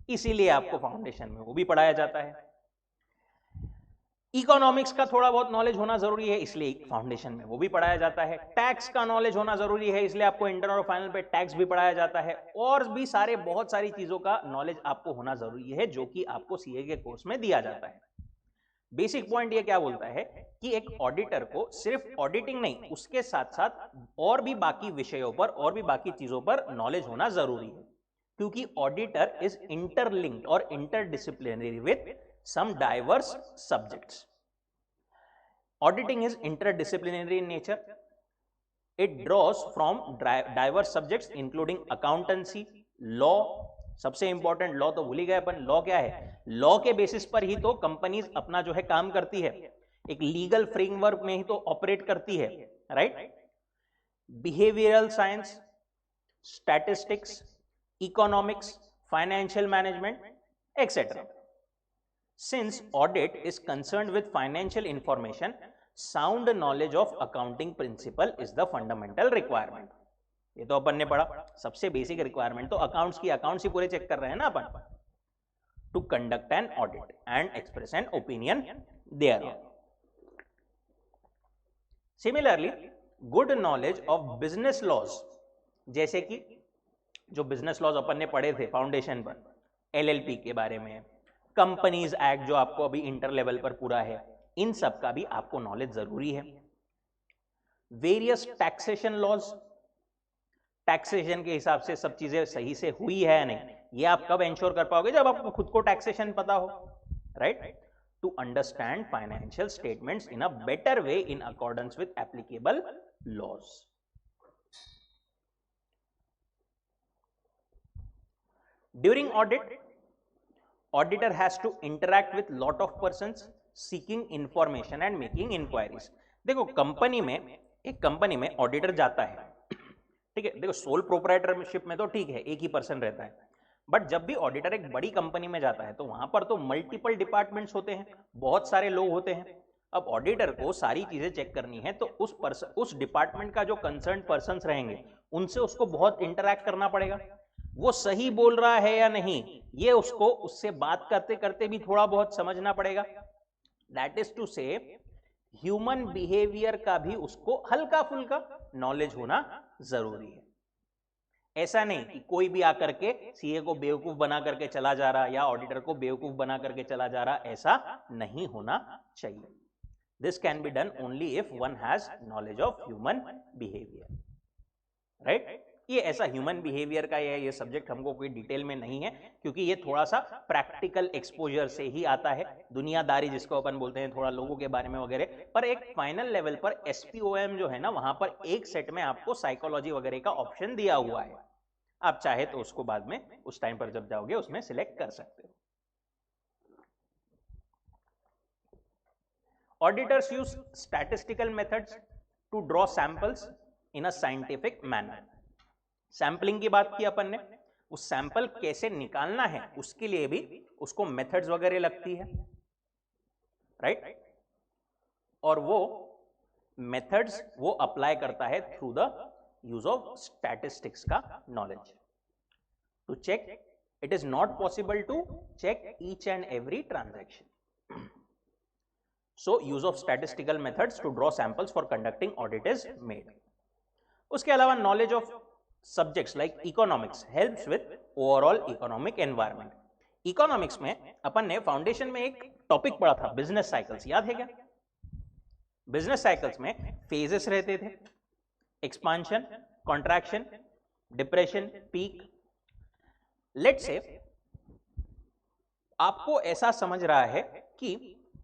इसीलिए आपको फाउंडेशन में वो भी पढ़ाया जाता है। इकोनॉमिक्स का थोड़ा बहुत नॉलेज होना जरूरी है, इसलिए फाउंडेशन में वो भी पढ़ाया जाता है। टैक्स का नॉलेज होना जरूरी है, इसलिए आपको इंटर और फाइनल पे टैक्स भी पढ़ाया जाता है। और भी सारे बहुत सारी चीजों का नॉलेज आपको होना जरूरी है, जो कि आपको सीए के कोर्स में दिया जाता है। बेसिक पॉइंट ये क्या बोलता है कि एक ऑडिटर को सिर्फ ऑडिटिंग नहीं, उसके साथ साथ और भी बाकी विषयों पर और भी बाकी चीजों पर नॉलेज होना जरूरी है, क्योंकि ऑडिटर इज इंटरलिंक्ड और interdisciplinary with some diverse subjects. Auditing is interdisciplinary in nature. It draws from diverse subjects including accountancy, law. सबसे इंपॉर्टेंट लॉ तो भूल ही गए अपन। लॉ क्या है? लॉ के बेसिस पर ही तो कंपनीज अपना जो है काम करती है, एक लीगल फ्रेमवर्क में ही तो ऑपरेट करती है, right? Behavioural science, statistics, economics, financial management etcetera. Since audit is concerned with financial information, sound knowledge of accounting principle is the fundamental requirement. ये तो अपन ने पढ़ा, सबसे बेसिक रिक्वायरमेंट तो अकाउंट्स की, अकाउंट्स ही पूरे चेक कर रहे हैं ना अपन, to conduct an audit and express an opinion thereon. Similarly good knowledge of business laws, जैसे कि जो बिजनेस लॉज अपन ने पढ़े थे फाउंडेशन पर, एलएलपी के बारे में, कंपनीज एक्ट जो आपको अभी इंटर लेवल पर पूरा है, इन सब का भी आपको नॉलेज जरूरी है. वेरियस टैक्सेशन लॉज, टैक्सेशन के हिसाब से सब चीजें सही से हुई है या नहीं, ये आप कब इंश्योर कर पाओगे? जब आपको खुद को टैक्सेशन पता हो, right? To understand financial statements in a better way in accordance with applicable laws. During audit, auditor has to interact with lot of persons seeking information and making inquiries. देखो company में, एक company में auditor जाता है, ठीक है? देखो sole proprietorship में तो ठीक है, एक ही पर्सन रहता है, बट जब भी ऑडिटर एक बड़ी कंपनी में जाता है तो वहां पर तो मल्टीपल डिपार्टमेंट्स होते हैं, बहुत सारे लोग होते हैं. अब ऑडिटर को सारी चीजें चेक करनी है, तो उस डिपार्टमेंट का जो कंसर्न पर्सन्स रहेंगे उनसे उसको बहुत इंटरैक्ट करना पड़ेगा. वो सही बोल रहा है या नहीं, ये उसको उससे बात करते करते भी थोड़ा बहुत समझना पड़ेगा. दैट इज टू से ह्यूमन बिहेवियर का भी उसको हल्का फुल्का नॉलेज होना जरूरी है. ऐसा नहीं कि कोई भी आकर के सीए को बेवकूफ बना करके चला जा रहा या ऑडिटर को बेवकूफ बना करके चला जा रहा, ऐसा नहीं होना चाहिए. This can be done only if one has knowledge of human behaviour, right? ये ऐसा ह्यूमन बिहेवियर का ये सब्जेक्ट हमको कोई डिटेल में नहीं है, क्योंकि ये थोड़ा सा प्रैक्टिकल एक्सपोजर से ही आता है, दुनियादारी जिसको अपन बोलते हैं, थोड़ा लोगों के बारे में वगैरह. पर एक फाइनल लेवल पर एसपीओएम जो है ना, वहां पर एक सेट में आपको साइकोलॉजी वगैरह का ऑप्शन दिया हुआ है. आप चाहे तो उसको बाद में उस टाइम पर जब जाओगे उसमें सिलेक्ट कर सकते हो. Auditors use statistical methods to draw samples in a scientific manner. Sampling की बात की अपन ने, उस सैंपल कैसे निकालना है उसके लिए भी उसको मेथड्स वगैरह लगती है, राइट? और वो मेथड्स वो अप्लाई करता है through the use of statistics का knowledge. To check, it is not possible to check each and every transaction. So use of statistical methods to draw samples for conducting audit is made. उसके अलावा knowledge of subjects like economics helps with overall economic environment. Economics में अपन ने foundation में एक topic पढ़ा था, business cycles, याद है क्या? बिजनेस साइकिल्स में फेजेस रहते थे, expansion, contraction, depression, peak. Let's say आपको ऐसा समझ रहा है कि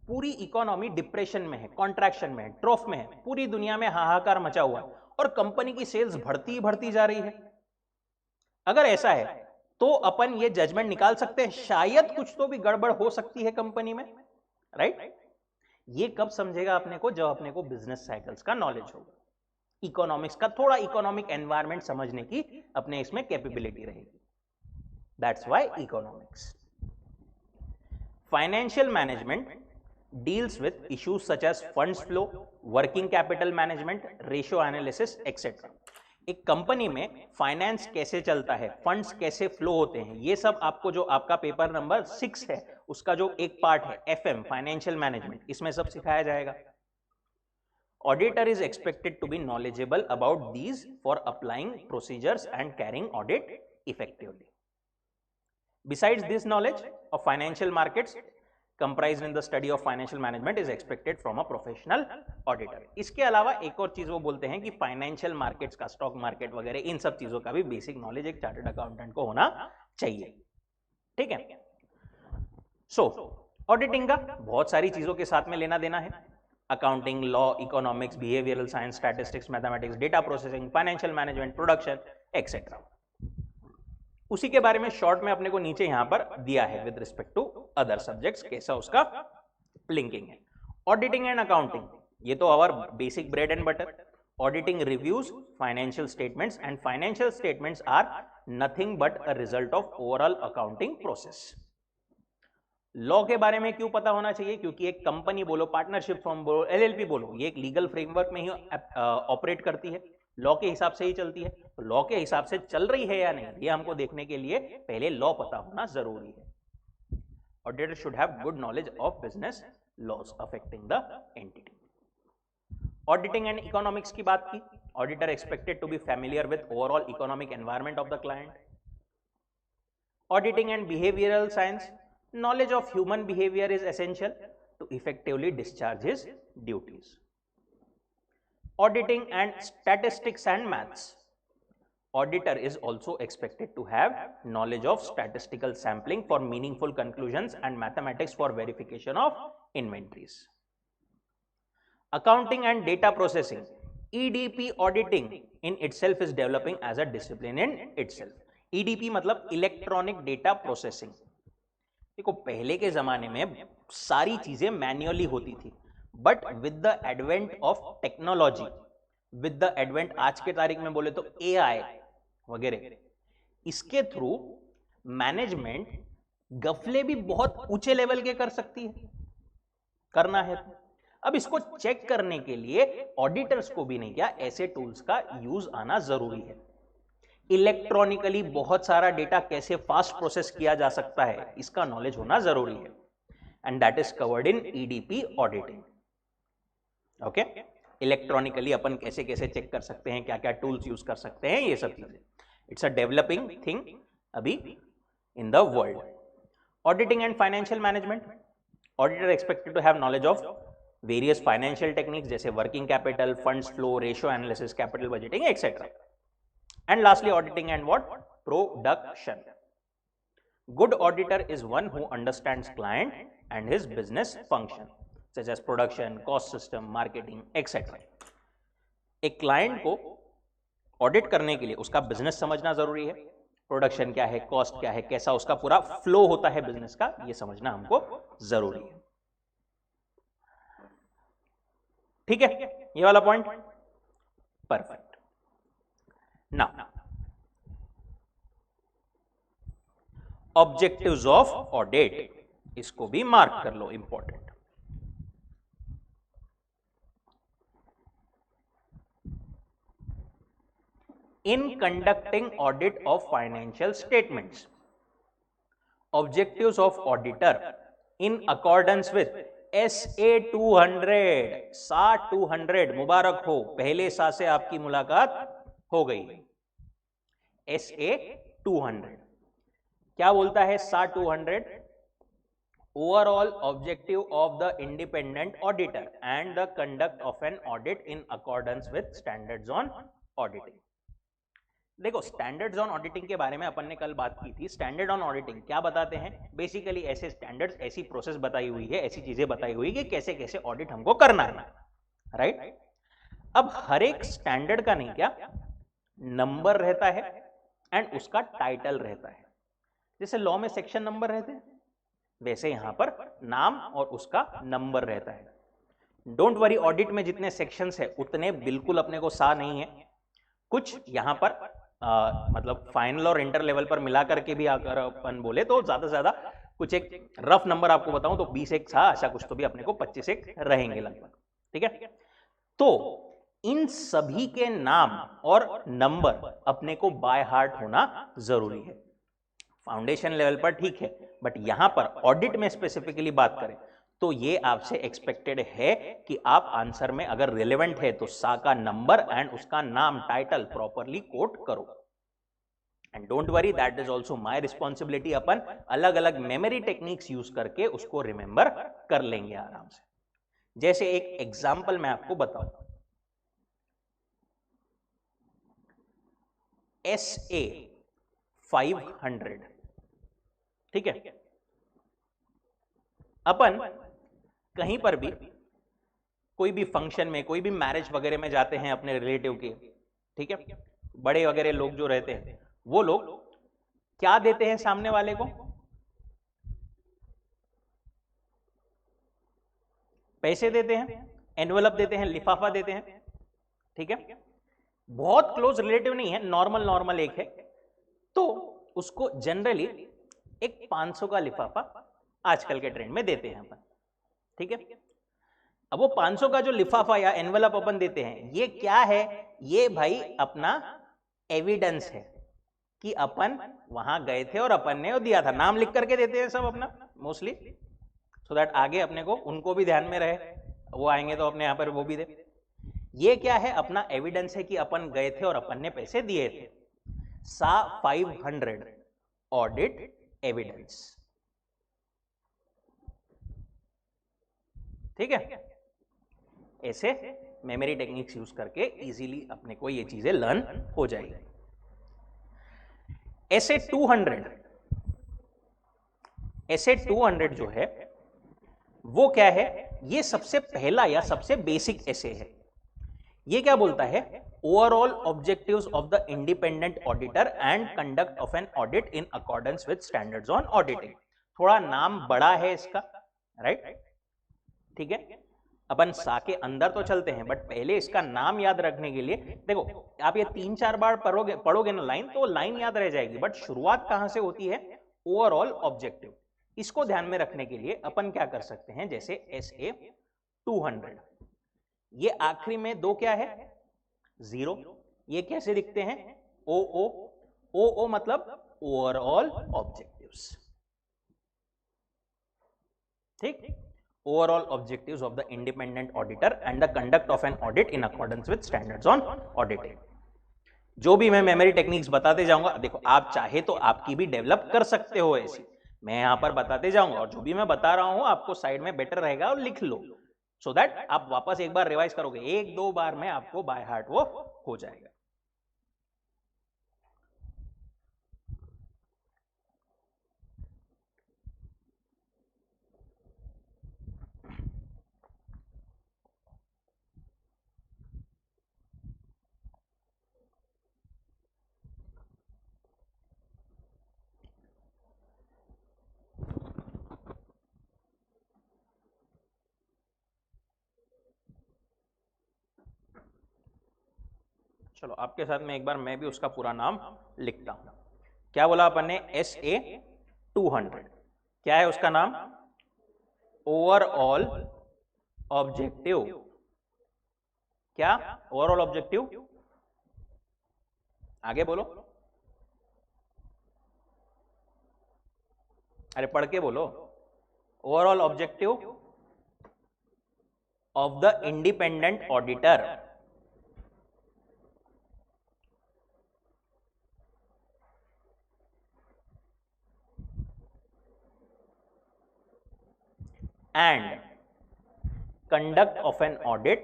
पूरी इकोनॉमी डिप्रेशन में है, कॉन्ट्रैक्शन में है, ट्रोफ में है, पूरी दुनिया में हाहाकार मचा हुआ है और कंपनी की सेल्स बढ़ती बढ़ती जा रही है। अगर ऐसा है तो अपन ये जजमेंट निकाल सकते हैं शायद कुछ तो भी गड़बड़ हो सकती है कंपनी में, राइट? ये कब समझेगा अपने को? जब अपने को बिजनेस साइकिल्स का नॉलेज होगा, इकोनॉमिक्स का थोड़ा इकोनॉमिक एनवायरनमेंट समझने की अपने इसमें कैपेबिलिटी रहेगी। That's why economics. Financial management deals with issues such as funds flow, working capital management, ratio analysis, etc. एक कंपनी में फाइनेंस कैसे चलता है, फंड्स कैसे फ्लो होते हैं, ये सब आपको जो आपका पेपर नंबर 6 है उसका जो एक पार्ट है FM फाइनेंशियल मैनेजमेंट, इसमें सब सिखाया जाएगा। Auditor is expected to be knowledgeable about these for applying procedures and carrying audit effectively. Besides this knowledge of financial markets comprised in the study of financial management is expected from a professional auditor. इसके अलावा एक और चीज वो बोलते हैं कि financial markets का, स्टॉक मार्केट वगैरह, इन सब चीजों का भी बेसिक नॉलेज एक चार्टर्ड अकाउंटेंट को होना चाहिए। ठीक है? सो ऑडिटिंग का बहुत सारी चीजों के साथ में लेना देना है। Accounting, law, economics, behavioural science, statistics, mathematics, data processing, financial management, production, etcetera. उसी के बारे में शॉर्ट में अपने को नीचे यहां पर दिया है with respect to other subjects, कैसा उसका लिंकिंग है। ऑडिटिंग एंड अकाउंटिंग, ये तो our basic bread and butter. Auditing reviews financial statements and financial statements are nothing but a result of overall accounting process. Law के बारे में क्यों पता होना चाहिए? क्योंकि एक कंपनी बोलो, पार्टनरशिप फॉर्म बोलो, LLP बोलो, ये एक लीगल फ्रेमवर्क में ही ऑपरेट करती है, लॉ के हिसाब से ही चलती है। तो लॉ के हिसाब से चल रही है या नहीं, ये हमको देखने के लिए पहले लॉ पता होना जरूरी है। Auditor should have good knowledge of business laws affecting the entity. Auditing and economics की बात की, auditor expected to be familiar with overall economic environment of the client. Auditing and behavioural science, knowledge of human behavior is essential to effectively discharge his duties. Auditing and statistics and maths, auditor is also expected to have knowledge of statistical sampling for meaningful conclusions and mathematics for verification of inventories. Accounting and data processing, EDP auditing in itself is developing as a discipline in itself. EDP मतलब electronic data processing. देखो पहले के जमाने में सारी चीजें manually होती थी, but with the advent of technology, with the advent आज के तारीख में बोले तो AI वगैरह, इसके थ्रू मैनेजमेंट गफले भी बहुत ऊंचे लेवल के कर सकती है, करना है तो। अब इसको चेक करने के लिए ऑडिटर्स को भी नहीं, क्या ऐसे टूल्स का यूज आना जरूरी है। इलेक्ट्रॉनिकली बहुत सारा डेटा कैसे फास्ट प्रोसेस किया जा सकता है, इसका नॉलेज होना जरूरी है, and that is covered in EDP auditing. Okay, electronically अपन कैसे कैसे चेक कर सकते हैं, क्या क्या टूल्स यूज कर सकते हैं, ये सब चीजें। इट्स अ डेवलपिंग थिंग अभी in the world. Auditing and financial management, auditor expected to have knowledge of various financial techniques जैसे working capital, funds flow, ratio analysis, capital budgeting, etcetera. And lastly, auditing and what? Production. Good auditor is one who understands client and his business function, such as production, cost system, marketing, etc. एक client को audit करने के लिए उसका business समझना जरूरी है, production क्या है, कॉस्ट क्या है, कैसा उसका पूरा फ्लो होता है बिजनेस का, ये समझना हमको जरूरी है। ठीक है, ये वाला point perfect. Now, objectives of audit, इसको भी मार्क कर लो, important. In conducting audit of financial statements, objectives of auditor in accordance with SA 200, SA 200, मुबारक हो, पहले सा से आपकी मुलाकात हो गई। SA 200 क्या बोलता है? SA 200, overall objective of the independent auditor and the conduct of an audit in accordance with standards on auditing. देखो, स्टैंडर्ड्स ऑन ऑडिटिंग के बारे में अपन ने कल बात की थी। स्टैंडर्ड ऑन ऑडिटिंग क्या बताते हैं? बेसिकली ऐसे स्टैंडर्ड्स, ऐसी प्रोसेस बताई हुई है, ऐसी चीजें बताई हुई कि कैसे कैसे ऑडिट हमको करना है, राइट? अब हर एक स्टैंडर्ड का नहीं क्या नंबर रहता है एंड उसका टाइटल रहता है। जैसे लॉ में सेक्शन नंबर रहते हैं, वैसे यहां पर नाम और उसका नंबर रहता है। डोंट वरी, ऑडिट में जितने सेक्शंस है उतने बिल्कुल अपने को सा नहीं है। कुछ यहां पर मतलब फाइनल और इंटर लेवल पर मिलाकर के भी अगर अपन बोले तो ज्यादा से ज्यादा कुछ एक रफ नंबर आपको बताऊं तो 20 एक था, ऐसा कुछ तो भी अपने को 25 एक रहेंगे लगभग, ठीक है? तो इन सभी के नाम और नंबर अपने को बाय हार्ट होना जरूरी है। फाउंडेशन लेवल पर ठीक है, बट यहां पर ऑडिट में स्पेसिफिकली बात करें तो ये आपसे एक्सपेक्टेड है कि आप आंसर में अगर रिलेवेंट है तो सा का नंबर एंड उसका नाम टाइटल प्रॉपरली कोट करो। And don't worry, that is also my responsibility. अपन अलग अलग मेमोरी टेक्निक्स यूज करके उसको रिमेंबर कर लेंगे आराम से। जैसे एक एग्जाम्पल मैं आपको बताऊं, SA 500, ठीक है? अपन कहीं पर भी कोई भी फंक्शन में, कोई भी मैरिज वगैरह में जाते हैं अपने रिलेटिव के, ठीक है? बड़े वगैरह लोग जो रहते हैं वो लोग क्या देते हैं सामने वाले को? पैसे देते हैं, एनवलप देते हैं, लिफाफा देते हैं, ठीक है? बहुत क्लोज रिलेटिव नहीं है, नॉर्मल नॉर्मल एक है, तो उसको जनरली एक 500 का लिफाफा आजकल के ट्रेंड में देते हैं अपन, ठीक है? अब वो 500 का जो लिफाफा या एनवलप अपन देते हैं, ये क्या है? ये भाई अपना एविडेंस है कि अपन वहां गए थे और अपन ने वो दिया था। नाम लिख करके देते हैं सब अपना मोस्टली, सो दैट आगे अपने को उनको भी ध्यान में रहे, वो आएंगे तो अपने यहां पर वो भी दे। ये क्या है? अपना एविडेंस है कि अपन गए थे और अपन ने पैसे दिए थे। सा 500 ऑडिट एविडेंस, ठीक है? ऐसे मेमोरी टेक्निक्स यूज करके इजीली अपने को ये चीजें लर्न हो जाएगी। ऐसे 200 जो है वो क्या है? ये सबसे पहला या सबसे बेसिक ऐसे है। ये क्या बोलता है? Overall objectives of the independent auditor and conduct of an audit in accordance with standards on auditing. थोड़ा नाम बड़ा है इसका, राइट? ठीक है, अपन सा के अंदर तो चलते हैं, बट पहले इसका नाम याद रखने के लिए देखो, आप ये 3-4 बार पढ़ोगे ना लाइन, तो लाइन याद रह जाएगी। बट शुरुआत कहां से होती है? Overall objective. इसको ध्यान में रखने के लिए अपन क्या कर सकते हैं, जैसे SA 200, ये आखिरी में दो क्या है? 0। ये कैसे दिखते हैं? OO। OO मतलब ओवरऑल ऑब्जेक्टिव्स, ठीक? Overall objectives of the independent auditor and the conduct of an audit in accordance with standards on auditing. जो भी मैं मेमोरी टेक्निक्स बताते जाऊंगा, देखो आप चाहे तो आपकी भी डेवलप कर सकते हो ऐसी, मैं यहां पर बताते जाऊंगा, और जो भी मैं बता रहा हूं आपको साइड में बेटर रहेगा और लिख लो, सो दैट आप वापस एक बार रिवाइज करोगे, 1-2 बार में आपको बाय हार्ट वो हो जाएगा। चलो आपके साथ में एक बार मैं भी उसका पूरा नाम लिखता हूं। क्या बोला अपन ने? SA 200, क्या है उसका नाम? Overall objective. क्या? ओवरऑल ऑब्जेक्टिव, आगे बोलो, अरे पढ़ के बोलो। Overall objective of the independent auditor and conduct of an audit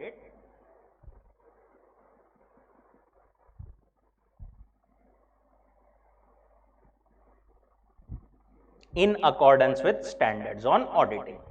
in accordance with standards on auditing.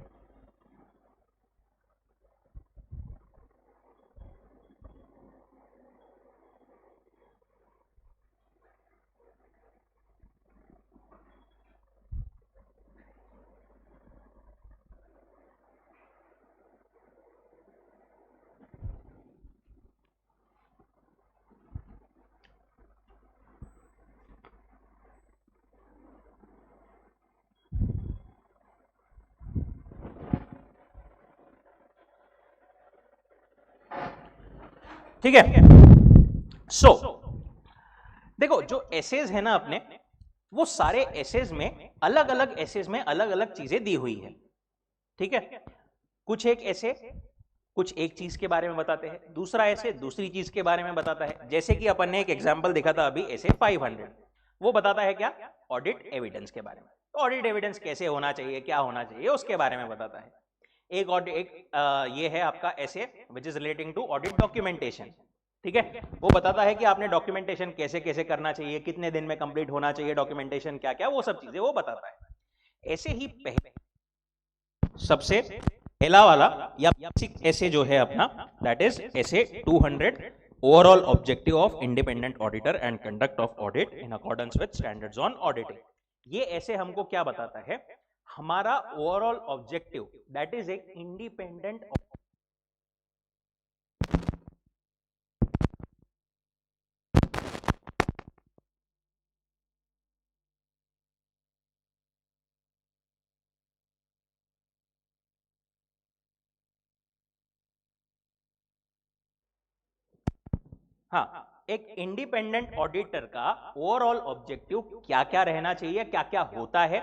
ठीक है। सो देखो, जो एसेज है ना अपने, वो सारे एसेज में अलग अलग एसेज में अलग अलग चीजें दी हुई है। ठीक है, कुछ एक ऐसे कुछ एक चीज के बारे में बताते हैं, दूसरा ऐसे दूसरी चीज के बारे में बताता है। जैसे कि अपन ने एक एग्जांपल देखा था अभी, ऐसे 500, वो बताता है क्या, ऑडिट एविडेंस के बारे में। तो ऑडिट एविडेंस कैसे होना चाहिए, क्या होना चाहिए, उसके बारे में बताता है। एक ऑडिट ये है आपका ऐसे which is relating to audit documentation. ठीक है, वो बताता है कि आपने डॉक्यूमेंटेशन कैसे कैसे करना चाहिए, कितने दिन में कंप्लीट होना चाहिए डॉक्यूमेंटेशन, क्या क्या, वो सब चीजें वो बताता है। ऐसे ही पहले सबसे पहला वाला या बेसिक ऐसे जो है अपना, दैट इज ऐसे 200 overall objective of independent auditor and conduct of audit in accordance with standards on auditing. ये ऐसे हमको क्या बताता है, हमारा ओवरऑल ऑब्जेक्टिव दैट इज एक इंडिपेंडेंट हाँ, एक इंडिपेंडेंट ऑडिटर का ओवरऑल ऑब्जेक्टिव क्या क्या रहना चाहिए, क्या क्या होता है,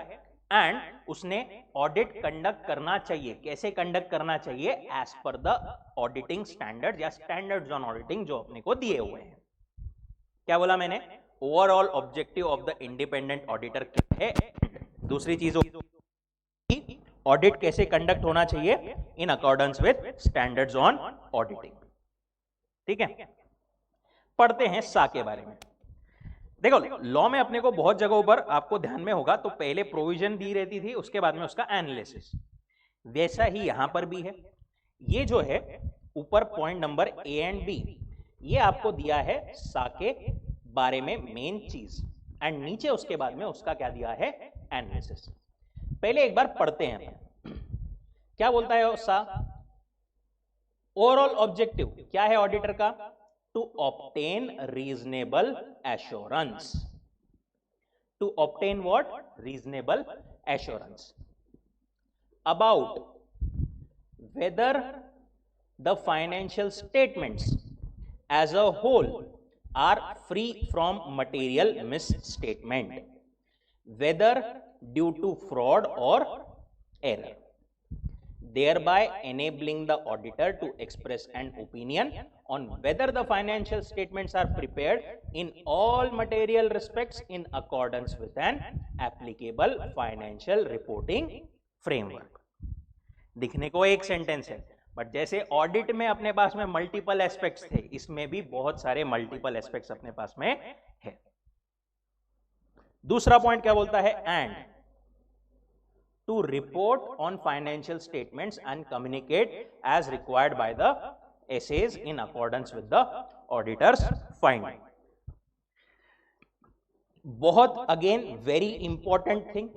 एंड उसने ऑडिट कंडक्ट करना चाहिए, कैसे कंडक्ट करना चाहिए, as per the auditing standard या स्टैंडर्ड्स ऑन ऑडिटिंग जो अपने को दिए हुए हैं। क्या बोला मैंने, overall objective of the independent auditor क्या है, दूसरी चीज ऑडिट कैसे कंडक्ट होना चाहिए in accordance with standards on auditing. ठीक है, पढ़ते हैं सा के बारे में। देखो, लॉ में अपने को बहुत जगहों पर आपको ध्यान में होगा, तो पहले प्रोविजन दी रहती थी, उसके बाद में उसका एनालिसिस। वैसा ही यहां पर भी है। ये जो है ऊपर point number A and B, ये आपको दिया है सा के बारे में मेन चीज, एंड नीचे उसके बाद में उसका क्या दिया है, एनालिसिस। पहले एक बार पढ़ते हैं क्या बोलता है सा। ओवरऑल ऑब्जेक्टिव क्या है ऑडिटर का, to obtain reasonable assurance. To obtain what? Reasonable assurance about whether the financial statements as a whole are free from material misstatement, whether due to fraud or error, thereby enabling the auditor to express an opinion on whether the financial statements are prepared in all material respects in accordance with an applicable financial reporting framework. दिखने को एक sentence है, but जैसे audit में अपने पास में multiple aspects थे, इसमें भी बहुत सारे मल्टीपल एस्पेक्ट्स अपने पास में है। दूसरा पॉइंट क्या बोलता है, and to report on financial statements and communicate as required by the essays in accordance with the auditor's finding. बहुत अगेन वेरी इंपॉर्टेंट थिंग,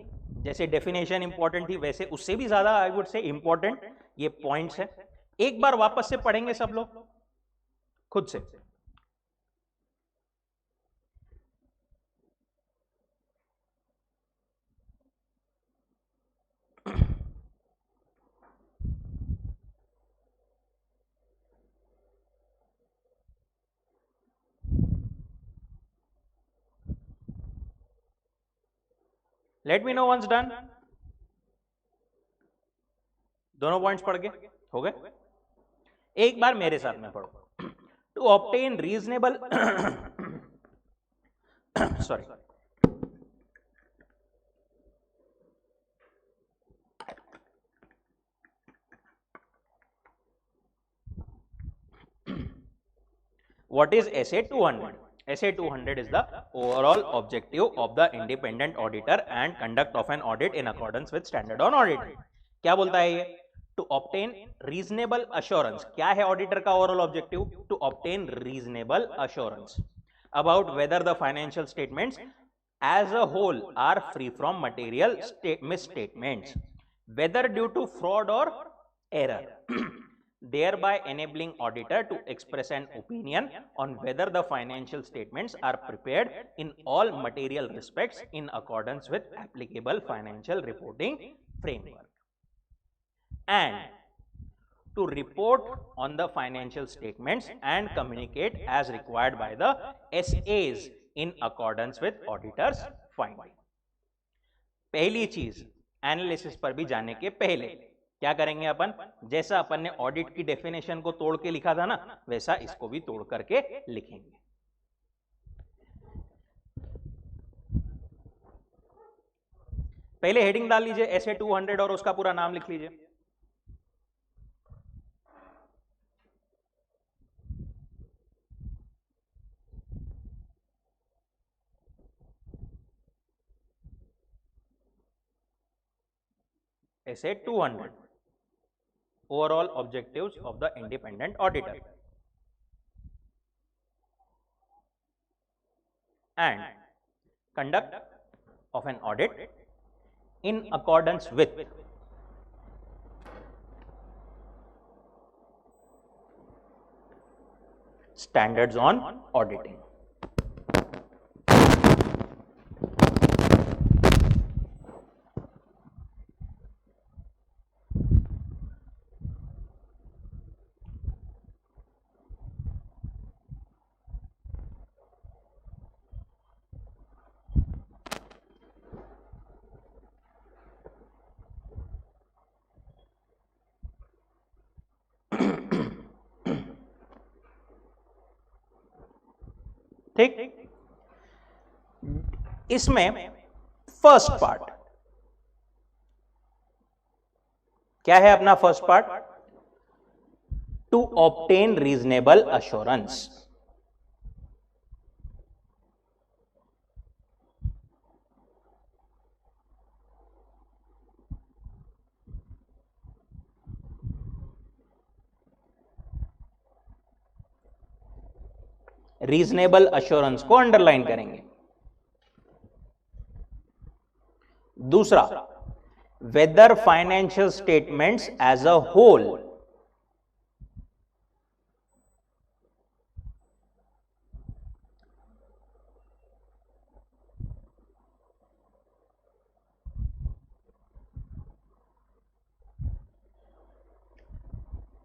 जैसे डेफिनेशन इंपॉर्टेंट थी वैसे उससे भी ज्यादा आई वुड से इंपॉर्टेंट ये पॉइंट्स है। एक बार वापस से पढ़ेंगे सब लोग खुद से। Let me know once done. दोनों पॉइंट्स पढ़ के हो गए। एक बार मेरे साथ में पढ़ो। To obtain reasonable sorry what is SA 200 SA 200 is the overall objective of the independent auditor and conduct of an audit in accordance with standard on audit. क्या बोलता है ये? To obtain reasonable assurance. क्या है auditor का overall objective? To obtain reasonable assurance about whether the financial statements as a whole are free from material misstatements, whether due to fraud or error, thereby enabling auditor to express an opinion on whether the financial statements are prepared in all material respects in accordance with applicable financial reporting framework, and to report on the financial statements and communicate as required by the SAs in accordance with auditors finding. पहली चीज, analysis पर भी जाने के पहले क्या करेंगे अपन? जैसा अपन ने ऑडिट की डेफिनेशन को तोड़ के लिखा था ना, वैसा इसको भी तोड़ करके लिखेंगे. पहले हेडिंग डाल लीजिए SA 200 और उसका पूरा नाम लिख लीजिए. SA 200, overall objectives of the independent auditor and conduct of an audit in accordance with standards on auditing. ठीक, इसमें फर्स्ट पार्ट क्या है? अपना first part, to obtain reasonable assurance. Reasonable assurance को अंडरलाइन करेंगे. दूसरा, whether financial statements as a whole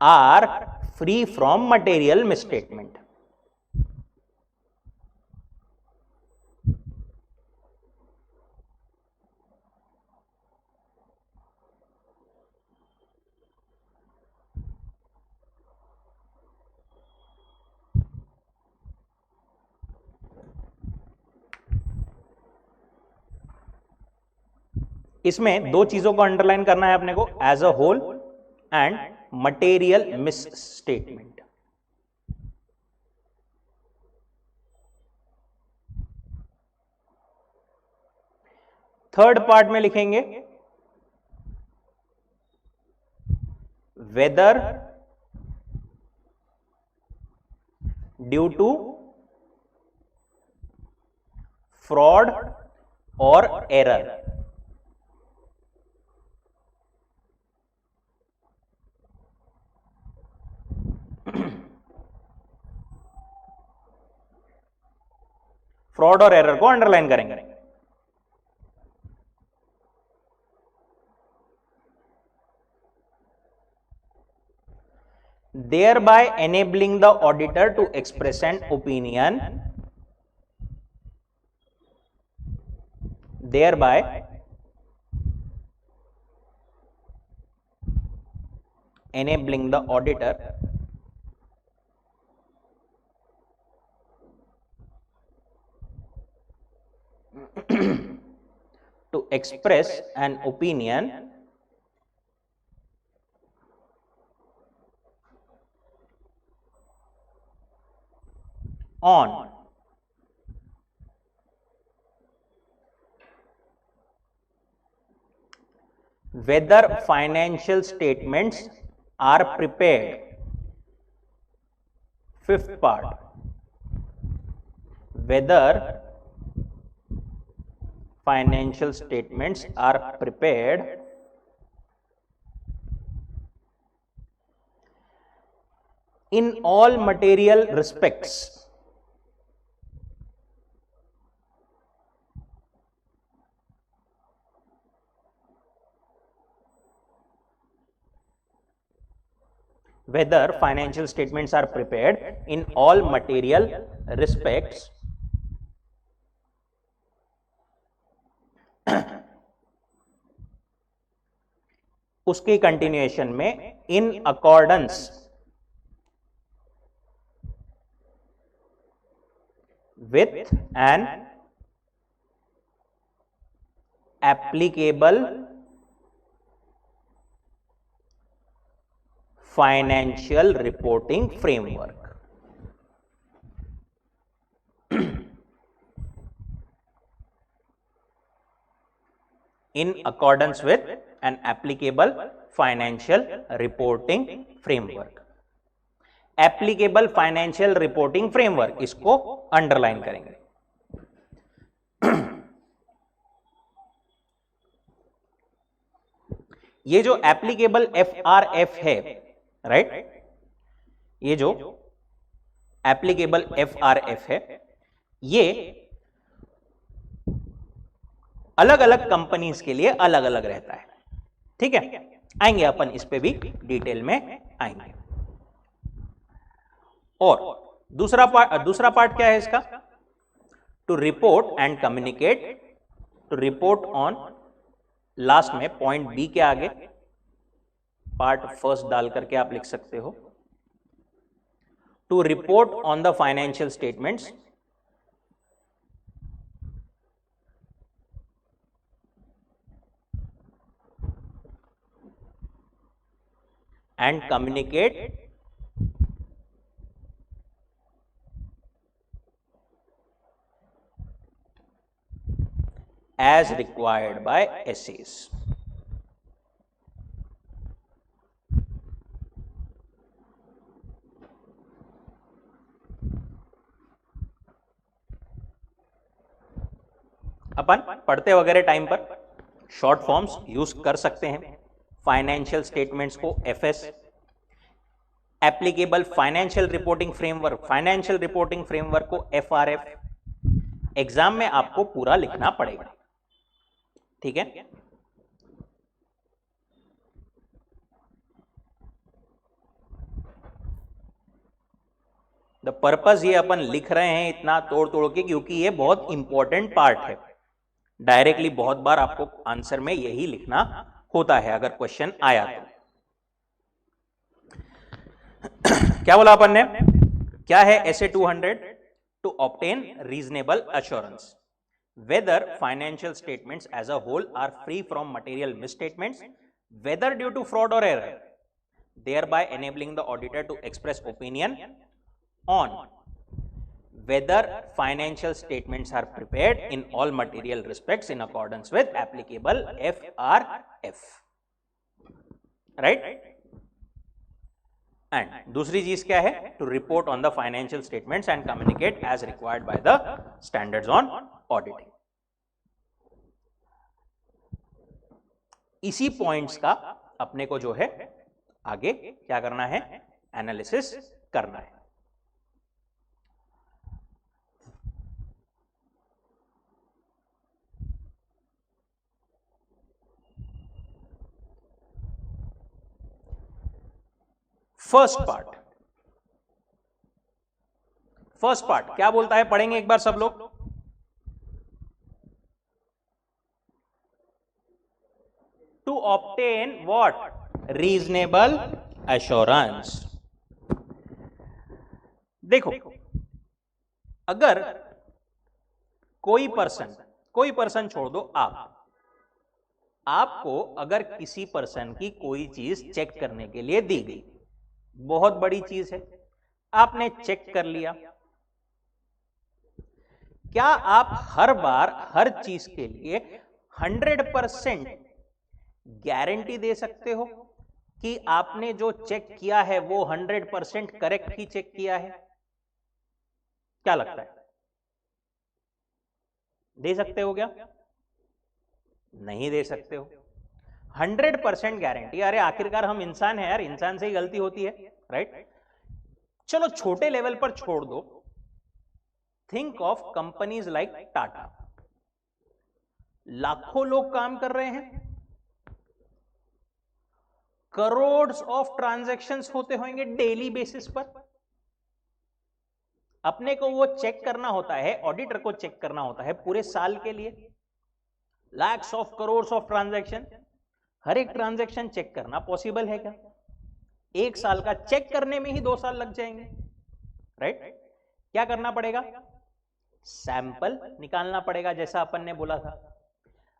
are free from material misstatement. इसमें दो चीजों को अंडरलाइन करना है अपने को, as a whole and material misstatement. Third part में लिखेंगे वेदर ड्यू टू फ्रॉड और एरर. फ्रॉड और एरर को अंडरलाइन करेंगे. thereby enabling the auditor to express an opinion, thereby enabling the auditor to express an opinion on whether financial statements are prepared. Fifth part, whether financial statements are prepared in all material respects. Whether financial statements are prepared in all material respects उसकी continuation में in accordance with an applicable financial reporting framework. In accordance with an applicable financial reporting framework. Applicable financial reporting framework, इसको underline करेंगे. ये जो applicable FRF है, right, ये जो applicable FRF है, ये अलग अलग कंपनीज के लिए अलग अलग रहता है. ठीक है, आएंगे अपन इस पे भी डिटेल में आएंगे. और दूसरा पार्ट क्या है इसका? To report and communicate. To report on, last में पॉइंट बी के आगे पार्ट फर्स्ट डाल करके आप लिख सकते हो. To report on the financial statements and communicate as required by SAs. अपन पढ़ते वगैरह टाइम पर शॉर्ट फॉर्म्स यूज कर सकते हैं. फाइनेंशियल स्टेटमेंट्स को FS, applicable financial reporting framework, financial reporting framework को FRF. एग्जाम में आपको पूरा लिखना पड़ेगा. ठीक है, द पर्पस ये अपन लिख रहे हैं इतना तोड़ तोड़ के क्योंकि ये बहुत इंपॉर्टेंट पार्ट है. डायरेक्टली बहुत बार आपको आंसर में यही लिखना होता है अगर क्वेश्चन आया तो. क्या बोला अपन ने? क्या है SA 200? To obtain reasonable assurance whether financial statements as a whole are free from material misstatements whether due to fraud और error, thereby enabling the auditor to express opinion on whether financial statements are prepared in all material respects in accordance with applicable FRF. Right? And दूसरी चीज क्या है? To report on the financial statements and communicate as required by the standards on auditing. इसी points का अपने को जो है आगे क्या करना है? एनालिसिस करना है. फर्स्ट पार्ट क्या बोलता है? पढ़ेंगे एक बार सब लोग. To obtain what? Reasonable assurance. देखो, अगर कोई पर्सन छोड़ दो, आपको अगर किसी पर्सन की कोई चीज चेक करने के लिए दी गई, बहुत बड़ी चीज है, आपने चेक कर लिया, क्या आप हर बार हर चीज के लिए 100% गारंटी दे सकते हो कि आपने जो चेक किया है वो 100% करेक्ट ही चेक किया है? क्या लगता है, दे सकते हो क्या? नहीं दे सकते हो। 100% गारंटी, अरे आखिरकार हम इंसान हैं यार, इंसान से ही गलती होती है, राइट? चलो छोटे लेवल पर छोड़ दो, think of companies like Tata. लाखों लोग काम कर रहे हैं, करोड़ ऑफ ट्रांजैक्शंस होते होंगे डेली बेसिस पर। अपने को वो चेक करना होता है, ऑडिटर को चेक करना होता है पूरे साल के लिए, lakhs of crore of transaction. हर एक ट्रांजैक्शन चेक करना पॉसिबल है क्या? एक साल का चेक करने में ही 2 साल लग जाएंगे, राइट? क्या करना पड़ेगा? सैंपल निकालना पड़ेगा, जैसा अपन ने बोला था।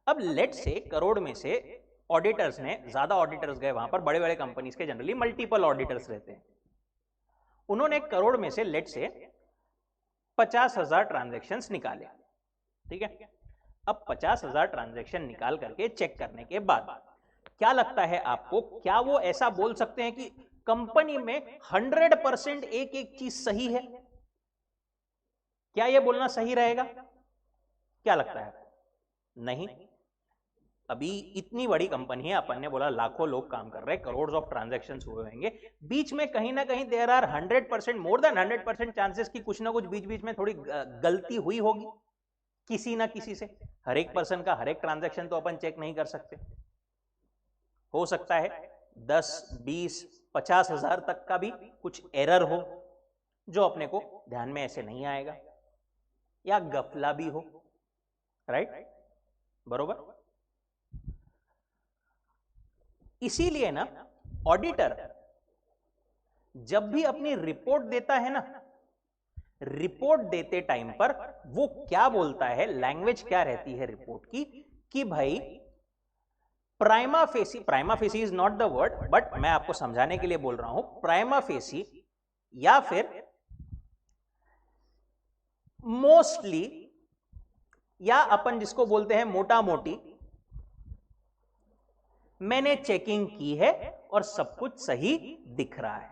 अब लेट से करोड़ में से ऑडिटर्स ने, ज्यादा ऑडिटर्स गए वहां पर, बड़े बड़े कंपनीज के जनरली मल्टीपल ऑडिटर्स रहते हैं, उन्होंने करोड़ में से लेट से 50,000 ट्रांजैक्शंस निकाले, ठीक है? अब 50,000 ट्रांजैक्शन निकाल करके चेक करने के बाद क्या लगता है आपको, क्या वो ऐसा बोल सकते हैं कि कंपनी में 100% एक एक चीज सही है? क्या ये बोलना सही रहेगा? क्या लगता है? नहीं। अभी इतनी बड़ी कंपनी है, अपन ने बोला लाखों लोग काम कर रहे हैं, करोड़ ऑफ ट्रांजैक्शन हुए होंगे, बीच में कहीं ना कहीं there are 100%, more than 100% chances कि कुछ ना कुछ बीच बीच में थोड़ी गलती हुई होगी किसी ना किसी से। हर एक पर्सन का हर एक ट्रांजैक्शन तो अपन चेक नहीं कर सकते, हो सकता है 10, 20, 50,000 तक का भी कुछ एरर हो जो अपने को ध्यान में ऐसे नहीं आएगा, या गफला भी हो, राइट? बरोबर। इसीलिए ना ऑडिटर जब भी अपनी रिपोर्ट देता है ना, रिपोर्ट देते टाइम पर वो क्या बोलता है, लैंग्वेज क्या रहती है रिपोर्ट की, कि भाई prima facie is not the word, but मैं आपको समझाने के लिए बोल रहा हूं, प्राइमा फेसी या फिर मोस्टली, या अपन जिसको बोलते हैं मोटा मोटी, मैंने चेकिंग की है और सब कुछ सही दिख रहा है।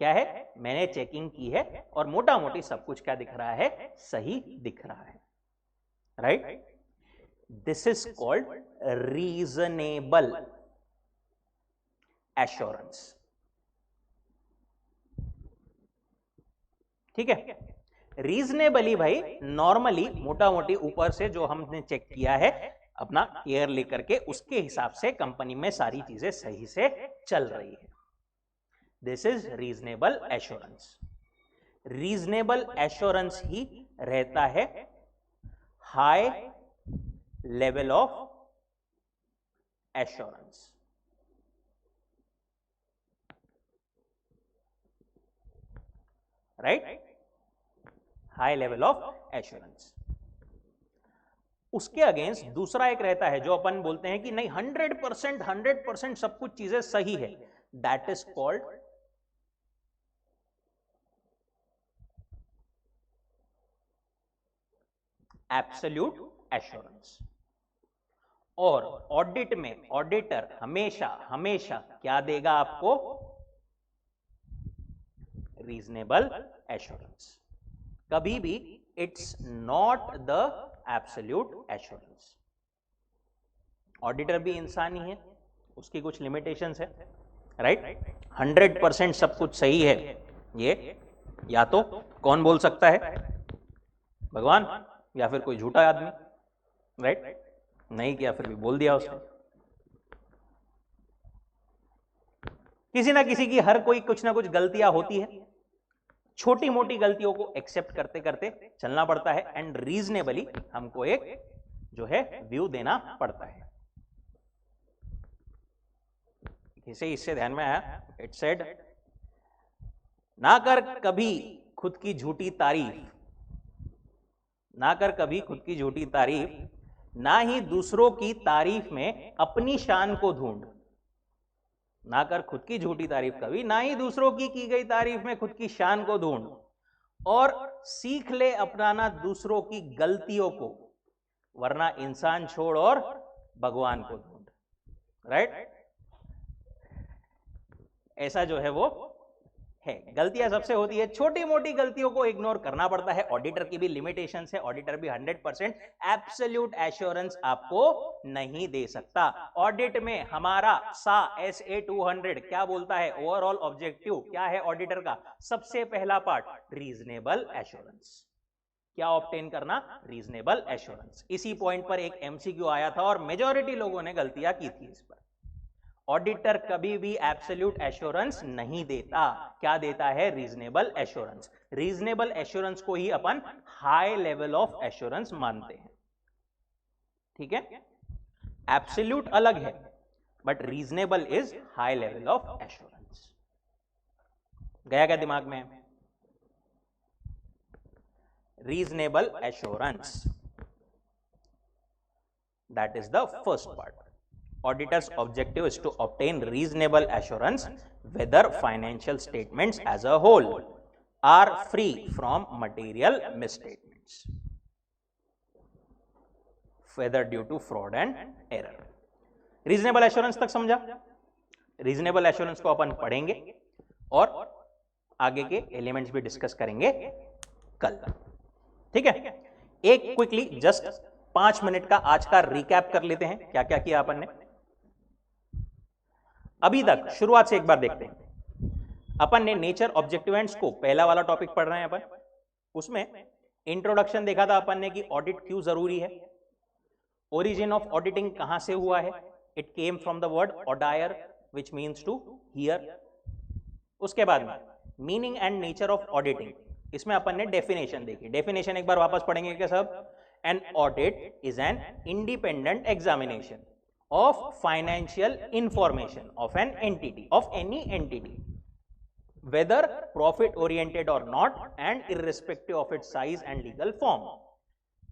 क्या है? मैंने चेकिंग की है और मोटा मोटी सब कुछ क्या दिख रहा है? सही दिख रहा है, right? This is called reasonable assurance, ठीक है? रीजनेबली भाई, नॉर्मली मोटा मोटी ऊपर से जो हमने चेक किया है अपना केयर लेकर के, उसके हिसाब से कंपनी में सारी चीजें सही से चल रही है। This is reasonable assurance. Reasonable assurance ही रहता है high level of assurance, right? High level of assurance. उसके अगेंस्ट दूसरा एक रहता है जो अपन बोलते हैं कि नहीं 100% सब कुछ चीजें सही है, that is called absolute assurance. और ऑडिट में ऑडिटर हमेशा हमेशा क्या देगा आपको? Reasonable assurance. कभी भी it's not the absolute assurance. Auditor भी इंसान ही है, उसकी कुछ लिमिटेशंस है, राइट? 100% सब कुछ सही है, ये या तो कौन बोल सकता है? भगवान, या फिर कोई झूठा आदमी, राइट? नहीं किया फिर भी बोल दिया उसने। किसी ना किसी की हर कोई कुछ ना कुछ गलतियां होती है, छोटी मोटी गलतियों को एक्सेप्ट करते करते चलना पड़ता है, एंड रीजनेबली हमको एक जो है व्यू देना पड़ता है। इसे इससे ध्यान में आया, इट सेड ना कर कभी खुद की झूठी तारीफ, ना कर कभी खुद की झूठी तारीफ, ना ही दूसरों की तारीफ में अपनी शान को ढूंढ। ना कर खुद की झूठी तारीफ कभी, ना ही दूसरों की गई तारीफ में खुद की शान को ढूंढ, और सीख ले अपनाना दूसरों की गलतियों को, वरना इंसान छोड़ और भगवान को ढूंढ। राइट? ऐसा जो है वो है। गलतियां सबसे होती है, छोटी मोटी गलतियों को इग्नोर करना पड़ता है। ऑडिटर की भी लिमिटेशंस है, ऑडिटर भी 100% एब्सोल्यूट एश्योरेंस आपको नहीं दे सकता। ऑडिट में हमारा सा SA 200 क्या बोलता है? ओवरऑल ऑब्जेक्टिव क्या है ऑडिटर का? सबसे पहला पार्ट रीजनेबल एश्योरेंस। क्या ऑब्टेन करना? Reasonable assurance. इसी पॉइंट पर एक MCQ आया था और मेजॉरिटी लोगों ने गलतियां की थी इस पर। ऑडिटर कभी भी एब्सोल्यूट एश्योरेंस नहीं देता। क्या देता है? Reasonable assurance. रीजनेबल एश्योरेंस को ही अपन हाई लेवल ऑफ एश्योरेंस मानते हैं। ठीक है? एब्सोल्यूट अलग है, but reasonable is high level of assurance. गया क्या दिमाग में? Reasonable assurance, that is the first part. Auditor's objective is to obtain reasonable assurance whether financial statements as a whole are free from material misstatements, whether due to fraud and error. Reasonable assurance तक समझा? Reasonable assurance को अपन पढ़ेंगे और आगे के elements भी discuss करेंगे कल। ठीक है? एक क्विकली जस्ट 5 मिनट का आज का रिकैप कर लेते हैं, क्या क्या किया अपन ने अभी तक। शुरुआत से एक बार देखते हैं। अपन ने नेचर, ऑब्जेक्टिव एंड स्कोप, पहला वाला टॉपिक पढ़ रहे हैं अपन। उसमें इंट्रोडक्शन देखा था अपन ने कि ऑडिट क्यों जरूरी है, ओरिजिन ऑफ ऑडिटिंग कहां से हुआ है, it came from the word audire which means to hear. उसके बाद में meaning and nature of auditing, इसमें अपन ने डेफिनेशन देखी। डेफिनेशन एक बार वापस पढ़ेंगे क्या सब? An audit is an independent examination of financial information of an entity, of any entity, whether profit oriented or not, and irrespective of its size and legal form.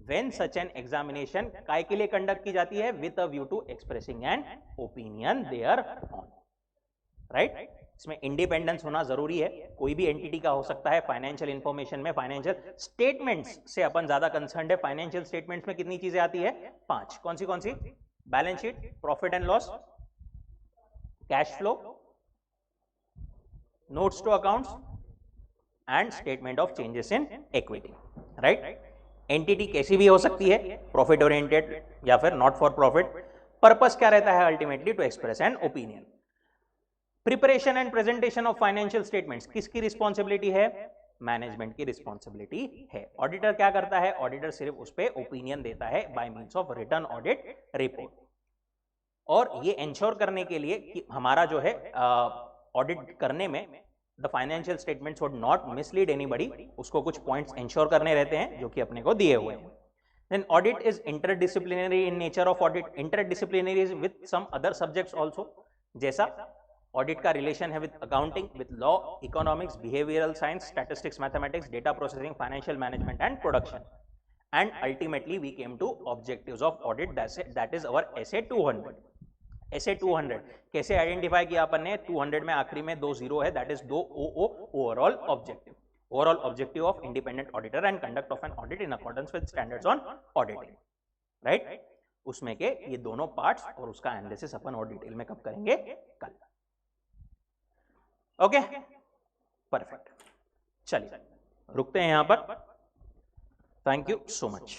When such an examination काय के लिए conduct की जाती है? With a view to expressing an opinion thereon. Right? इसमें independence होना जरूरी है। कोई भी एंटिटी का हो सकता है। फाइनेंशियल इंफॉर्मेशन में फाइनेंशियल स्टेटमेंट्स से अपन ज्यादा कंसर्न है। फाइनेंशियल स्टेटमेंट्स में कितनी चीजें आती है? 5। कौन सी? Balance sheet, profit and loss, cash flow, notes to accounts and statement of changes in equity. Right? Entity कैसी भी हो सकती है, प्रॉफिट ओरिएंटेड या फिर नॉट फॉर प्रॉफिट। पर्पस क्या रहता है? Ultimately to express an opinion. Preparation and presentation of financial statements किसकी रिस्पॉन्सिबिलिटी है? मैनेजमेंट की रिस्पॉन्सिबिलिटी है। ऑडिटर क्या करता है? ऑडिटर सिर्फ उस पर ओपिनियन देता है by means of return audit report. और ये इंश्योर करने के लिए कि हमारा जो है ऑडिट करने में the financial statements would not mislead anybody, उसको कुछ पॉइंट्स इंश्योर करने रहते हैं जो कि अपने को दिए हुए हैं। Then audit is interdisciplinary in nature of audit. Interdisciplinary is with some other subjects also, जैसा ऑडिट का रिलेशन है with accounting, with law, economics, behavioural science, statistics, mathematics, data processing, financial management and production. And ultimately we came to objectives of audit, that is our SA 200। SA 200 कैसे identify किया अपन ने? 200 में आखिरी में 2 0 है, that is 2 OO, overall objective. Overall objective of independent auditor and conduct of an audit in accordance with standards on auditing. Right? उसमें के ये दोनों पार्ट्स और उसका एनालिसिस अपन और डिटेल में कब करेंगे? कल। Okay, perfect. चलिए रुकते हैं यहां पर। Thank you so much.